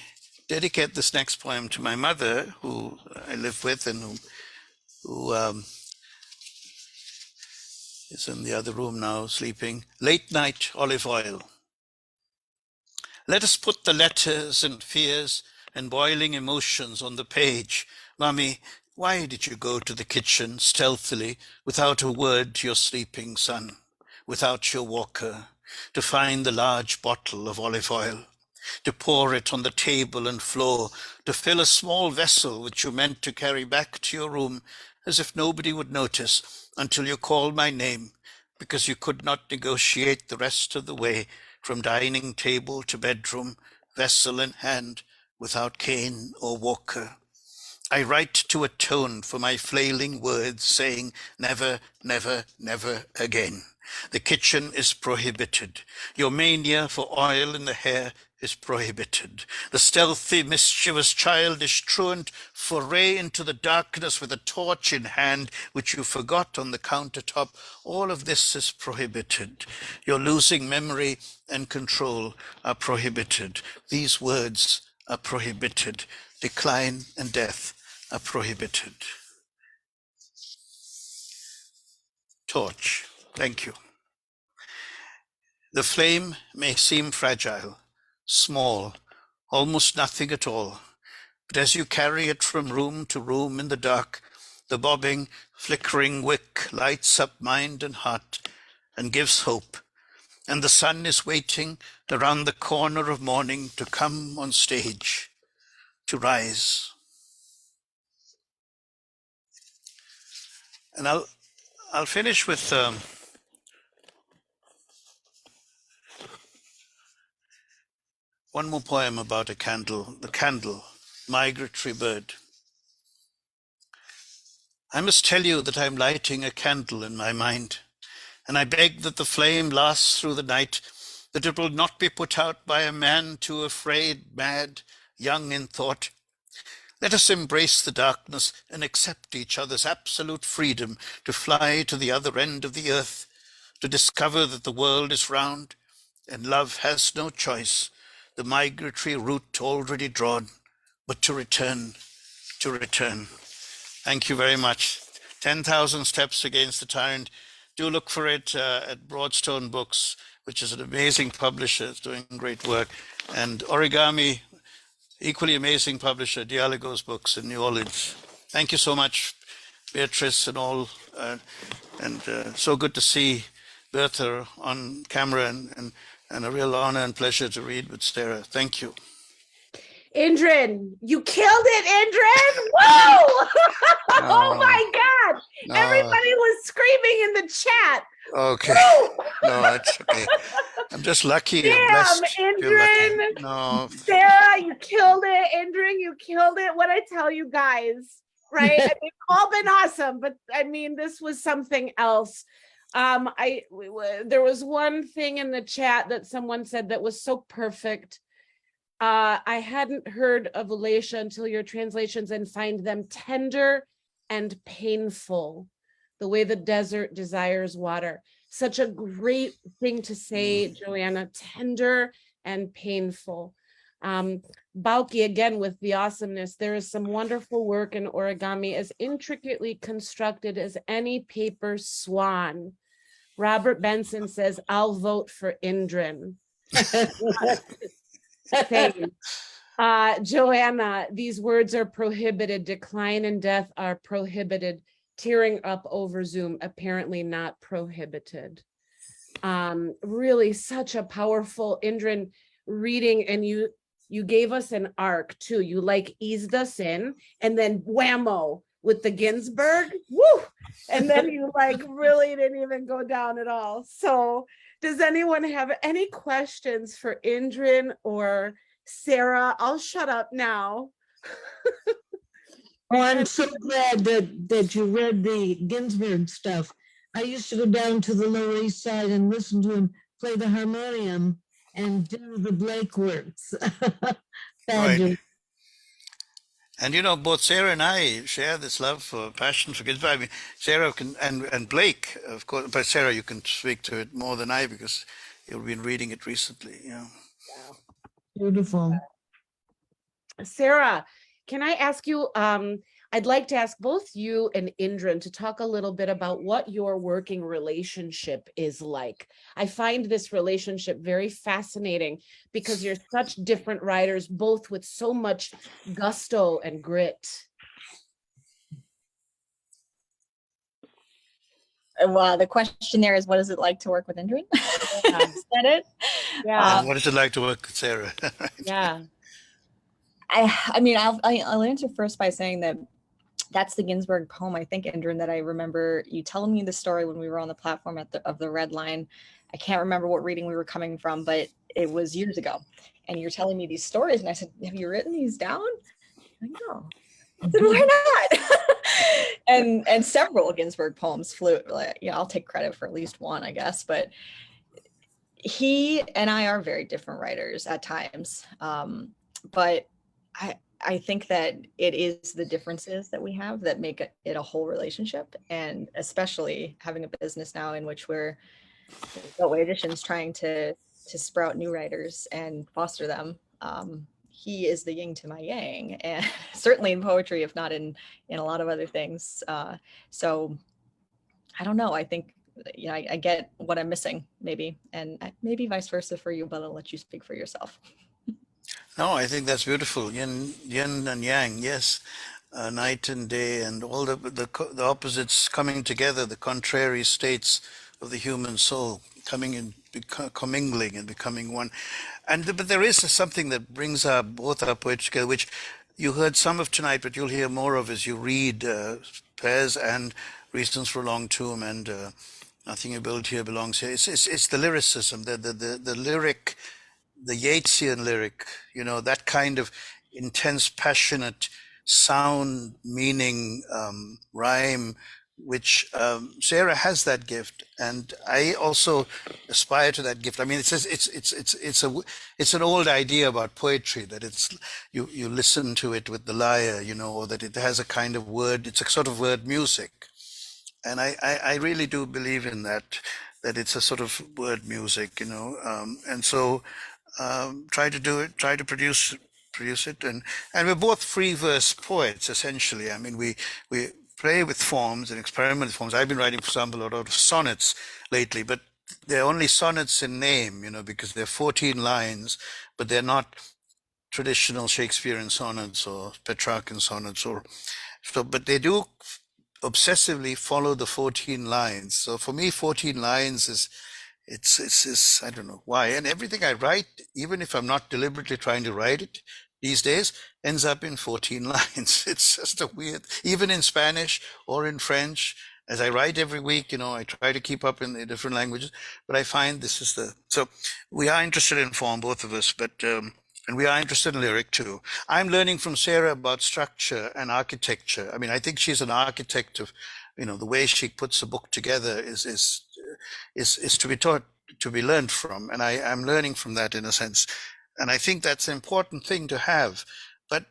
S5: dedicate this next poem to my mother, who I live with and who who is in the other room now, sleeping. Late night olive oil. Let us put the letters and fears and boiling emotions on the page. Mummy, why did you go to the kitchen stealthily without a word to your sleeping son, without your walker, to find the large bottle of olive oil, to pour it on the table and floor, to fill a small vessel which you meant to carry back to your room as if nobody would notice until you called my name, because you could not negotiate the rest of the way from dining table to bedroom, vessel in hand, without cane or walker. I write to atone for my flailing words, saying never, never, never again. The kitchen is prohibited. Your mania for oil in the hair is prohibited. The stealthy, mischievous, childish, truant foray into the darkness with a torch in hand, which you forgot on the countertop, all of this is prohibited. Your losing memory and control are prohibited. These words are prohibited. Decline and death are prohibited. Torch. Thank you. The flame may seem fragile, small, almost nothing at all, but as you carry it from room to room in the dark, the bobbing, flickering wick lights up mind and heart and gives hope, and the sun is waiting around the corner of morning to come on stage, to rise. And I'll finish with one more poem about a candle, the candle, migratory bird. I must tell you that I'm lighting a candle in my mind, and I beg that the flame lasts through the night, that it will not be put out by a man too afraid, mad, young in thought. Let us embrace the darkness and accept each other's absolute freedom to fly to the other end of the earth, to discover that the world is round and love has no choice, the migratory route already drawn, but to return, to return. Thank you very much. 10,000 Steps Against the Tyrant. Do look for it at Broadstone Books, which is an amazing publisher. It's doing great work. And Origami, equally amazing publisher, Dialogos Books in New Orleans. Thank you so much, Beatrice and all. So good to see Bertha on camera, and a real honor and pleasure to read with Sara. Thank you.
S1: Indran, you killed it, Indran! Whoa! Oh my God!
S5: No.
S1: Everybody was screaming in the chat.
S5: Okay. No, it's okay. I'm just lucky.
S1: Damn,
S5: I'm blessed.
S1: Indran.
S5: No.
S1: Sara, you killed it. Indran, you killed it. What I tell you guys, right? I mean, all been awesome, but I mean, this was something else. There was one thing in the chat that someone said that was so perfect. I hadn't heard of Ulacia until your translations, and find them tender and painful, the way the desert desires water. Such a great thing to say, Joanna, tender and painful. Balki, again, with the awesomeness, there is some wonderful work in Origami, as intricately constructed as any paper swan. Robert Benson says, I'll vote for Indran. Joanna, these words are prohibited. Decline and death are prohibited. Tearing up over Zoom, apparently not prohibited. Really such a powerful Indran reading, and you gave us an arc too. You like eased us in, and then whammo with the Ginsberg, woo! And then you like really didn't even go down at all. So does anyone have any questions for Indran or Sara? I'll shut up now.
S2: Oh, I'm so glad that you read the Ginsberg stuff. I used to go down to the Lower East Side and listen to him play the harmonium and do the Blake works.
S5: Right. And you know, both Sara and I share this love for passion for Ginsberg. I mean, Sara can, and Blake, of course, but Sara, you can speak to it more than I, because you've been reading it recently. Yeah.
S2: Beautiful.
S1: Sara, can I ask you, I'd like to ask both you and Indran to talk a little bit about what your working relationship is like. I find this relationship very fascinating because you're such different writers, both with so much gusto and grit.
S4: Well, the question there is, what is it like to work with Indran?
S1: Yeah.
S4: Is that it?
S1: Yeah.
S5: And what is it like to work with Sarah?
S1: Yeah.
S4: I mean, I'll answer first by saying that that's the Ginsberg poem, I think, Indran, that I remember you telling me the story when we were on the platform of the Red Line. I can't remember what reading we were coming from, but it was years ago. And you're telling me these stories, and I said, "Have you written these down?" I know. Then why not? and several Ginsberg poems flew. I'll take credit for at least one, I guess. But he and I are very different writers at times. But I think that it is the differences that we have that make it a whole relationship, and especially having a business now in which we're Beltway Editions trying to sprout new writers and foster them. He is the yin to my yang, and certainly in poetry, if not in a lot of other things. So I don't know. I think I get what I'm missing, maybe, and maybe vice versa for you, but I'll let you speak for yourself.
S5: No, I think that's beautiful. Yin and yang, yes. Night and day, and all the opposites coming together, the contrary states of the human soul coming in, commingling and becoming one. But there is something that brings both our poetry together, which you heard some of tonight, but you'll hear more of as you read Spes and Reasons for Long Tou'm and Nothing You Build Here Belongs Here. It's the lyricism, the lyric, the Yeatsian lyric, that kind of intense, passionate sound, meaning, rhyme, which Sarah has that gift, and I also aspire to that gift. I mean, it's an old idea about poetry that it's you listen to it with the lyre, or that it has a kind of word. It's a sort of word music, and I really do believe in that it's a sort of word music, and so try to do it, try to produce it, and we're both free verse poets essentially. I mean, we play with forms and experiment with forms. I've been writing, for example, a lot of sonnets lately, but they're only sonnets in name, because they're 14 lines, but they're not traditional Shakespearean sonnets or Petrarchan sonnets, but they do obsessively follow the 14 lines. So for me, 14 lines is it's I don't know why, and everything I write, even if I'm not deliberately trying to write it these days, ends up in 14 lines. It's just a weird, even in Spanish or in French, as I write every week, I try to keep up in the different languages, but I find so we are interested in form, both of us, but and we are interested in lyric too. I'm learning from Sarah about structure and architecture. I mean, I think she's an architect of, the way she puts a book together is to be taught, to be learned from, and I'm learning from that in a sense, and I think that's an important thing to have. But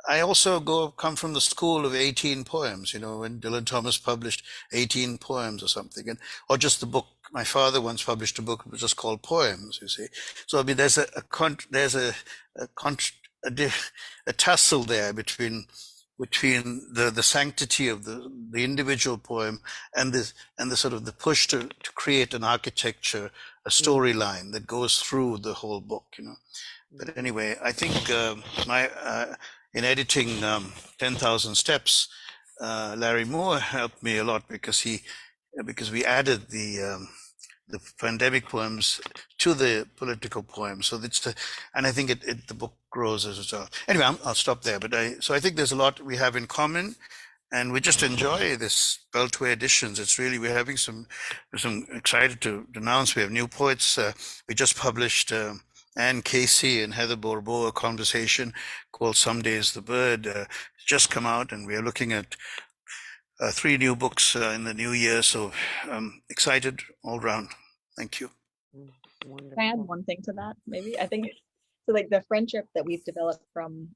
S5: I also come from the school of 18 poems, when Dylan Thomas published 18 poems or something, or just the book. My father once published a book that was just called Poems, you see. So I mean, there's a tussle there between the sanctity of the individual poem and the sort of the push to create an architecture, a storyline that goes through the whole book, But anyway, I think in editing 10,000 Steps, Larry Moore helped me a lot because we added the pandemic poems to the political poems. So and I think the book grows as a result. Anyway, I'll stop there. But I think there's a lot we have in common, and we just enjoy this Beltway editions. It's really, we're excited to announce we have new poets. We just published Anne Casey and Heather Bourbeau, a conversation called Some Days the Bird. It's just come out, and we are looking at 3 new books in the new year. So excited all round. Thank you.
S4: Can I add one thing to that? Maybe I think so. Like the friendship that we've developed from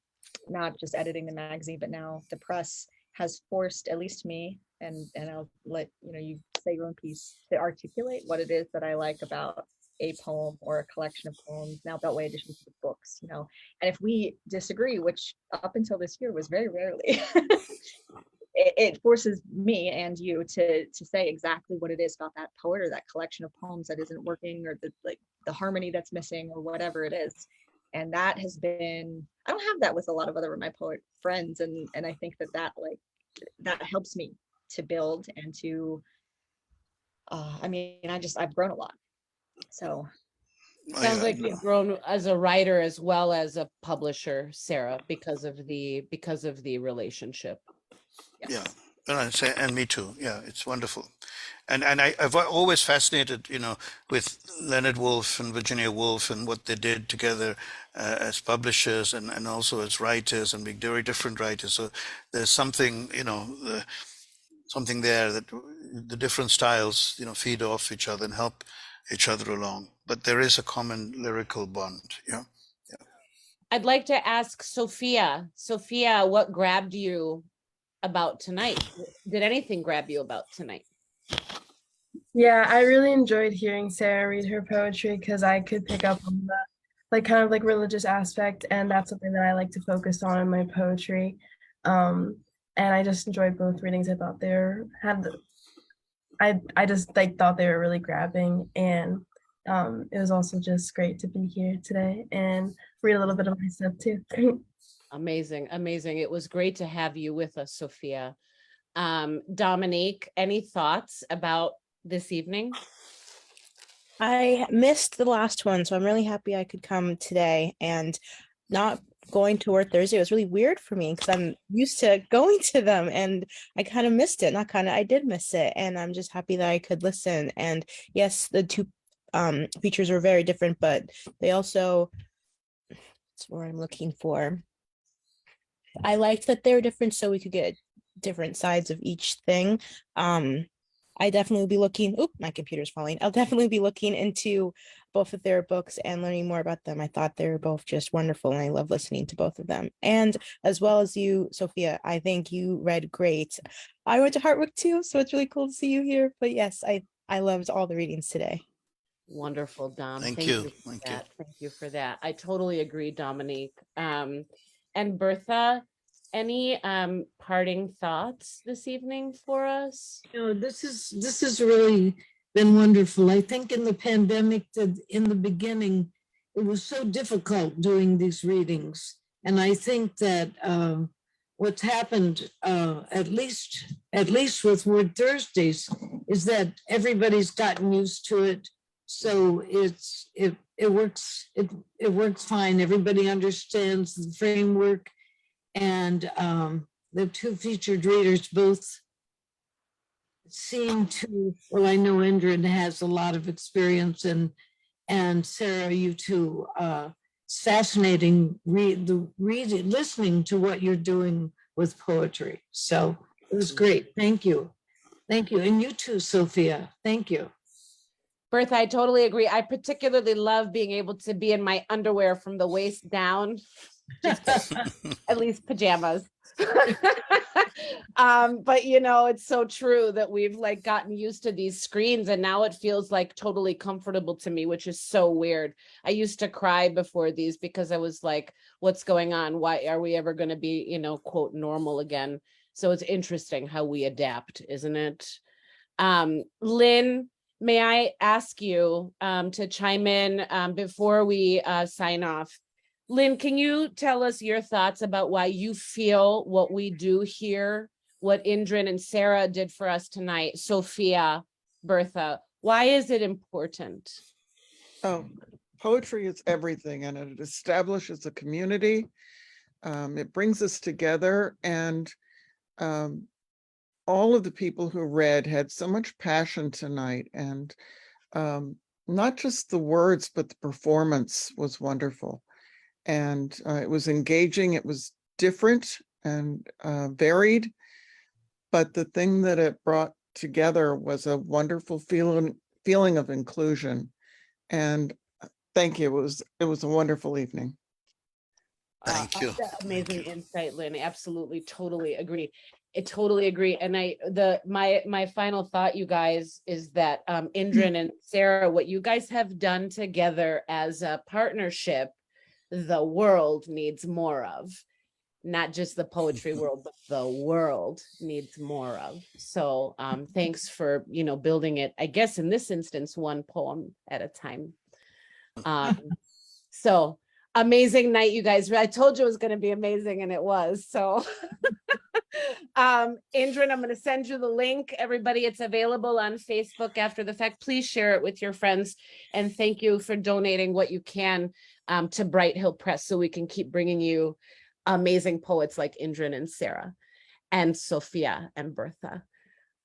S4: not just editing the magazine, but now the press has forced at least me, and I'll let you say your own piece, to articulate what it is that I like about a poem or a collection of poems, now Beltway editions of books, you know, and if we disagree, which up until this year was very rarely, it forces me and you to say exactly what it is about that poet or that collection of poems that isn't working, or the harmony that's missing, or whatever it is. And that has been, I don't have that with a lot of other of my poet friends, and I think that helps me to build and to I mean, I've grown a lot. So
S1: Sounds like you've grown as a writer as well as a publisher, Sarah, because of the relationship.
S5: Yeah, and I say, and me too. Yeah, it's wonderful, and I've always fascinated, you know, with Leonard Woolf and Virginia Woolf and what they did together as publishers and also as writers, and being very different writers. So there's something, you know, something there that the different styles, you know, feed off each other and help each other along. But there is a common lyrical bond. Yeah.
S1: I'd like to ask Sofia. Sofia, what grabbed you about tonight? Did anything grab you about tonight?
S3: Yeah, I really enjoyed hearing Sarah read her poetry because I could pick up on the kind of religious aspect, and that's something that I like to focus on in my poetry. And I just enjoyed both readings. I thought I just thought they were really grabbing, and it was also just great to be here today and read a little bit of my stuff too.
S1: Amazing, amazing. It was great to have you with us, Sofia. Dominique, any thoughts about this evening?
S6: I missed the last one, so I'm really happy I could come today, and not going to work Thursday was really weird for me because I'm used to going to them, and I kind of missed it. I did miss it, and I'm just happy that I could listen. And yes, the two features were very different, but they also, that's what I'm looking for. I liked that they were different so we could get different sides of each thing. I definitely will be looking, my computer's falling. I'll definitely be looking into both of their books and learning more about them. I thought they were both just wonderful, and I love listening to both of them. And as well as you, Sofia, I think you read great. I went to Hartwick too, so it's really cool to see you here. But yes, I loved all the readings today.
S1: Wonderful, Dom.
S5: Thank you.
S1: Thank you for that. I totally agree, Dominique. And Bertha, any parting thoughts this evening for us?
S2: You know, this has really been wonderful. I think in the pandemic, in the beginning, it was so difficult doing these readings. And I think that what's happened, at least with Word Thursdays, is that everybody's gotten used to it. So it works fine. Everybody understands the framework, and the two featured readers both seem to, well, I know Indran has a lot of experience, and Sarah, you too. It's fascinating listening to what you're doing with poetry. So it was great. Thank you. And you too, Sofia. Thank you.
S1: Bertha, I totally agree. I particularly love being able to be in my underwear from the waist down, at least pajamas. But you know, it's so true that we've gotten used to these screens, and now it feels totally comfortable to me, which is so weird. I used to cry before these because I was like, what's going on? Why are we ever going to be, you know, quote, normal again? So it's interesting how we adapt, isn't it? Lynn, may I ask you to chime in before we sign off? Lynn, can you tell us your thoughts about why you feel what we do here, what Indran and Sara did for us tonight? Sofia, Bertha, why is it important?
S7: Oh, poetry is everything, and it establishes a community. It brings us together, and all of the people who read had so much passion tonight, and not just the words, but the performance was wonderful. And it was engaging, it was different and varied, but the thing that it brought together was a wonderful feeling of inclusion. And thank you, it was a wonderful evening.
S5: Thank you.
S1: Amazing insight, Lynn. Absolutely, totally agree. I totally agree. And my final thought, you guys, is that Indran and Sara, what you guys have done together as a partnership, the world needs more of. Not just the poetry world, but the world needs more of. So thanks for, building it, I guess in this instance, one poem at a time. So amazing night, you guys. I told you it was going to be amazing, and it was. So Indran, I'm going to send you the link. Everybody, it's available on Facebook after the fact. Please share it with your friends. And thank you for donating what you can to Bright Hill Press so we can keep bringing you amazing poets like Indran and Sara and Sofia and Bertha.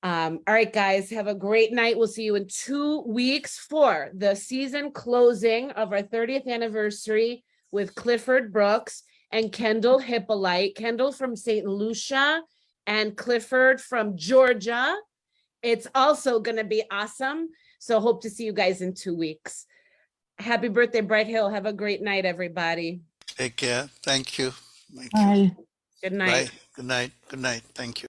S1: All right, guys, have a great night. We'll see you in 2 weeks for the season closing of our 30th anniversary with Clifford Brooks and Kendall Hippolyte. Kendall from St. Lucia and Clifford from Georgia. It's also going to be awesome. So hope to see you guys in 2 weeks. Happy birthday, Bright Hill. Have a great night, everybody.
S5: Take care. Thank you. Thank you.
S2: Bye.
S1: Good night.
S5: Bye. Good night. Good night. Thank you.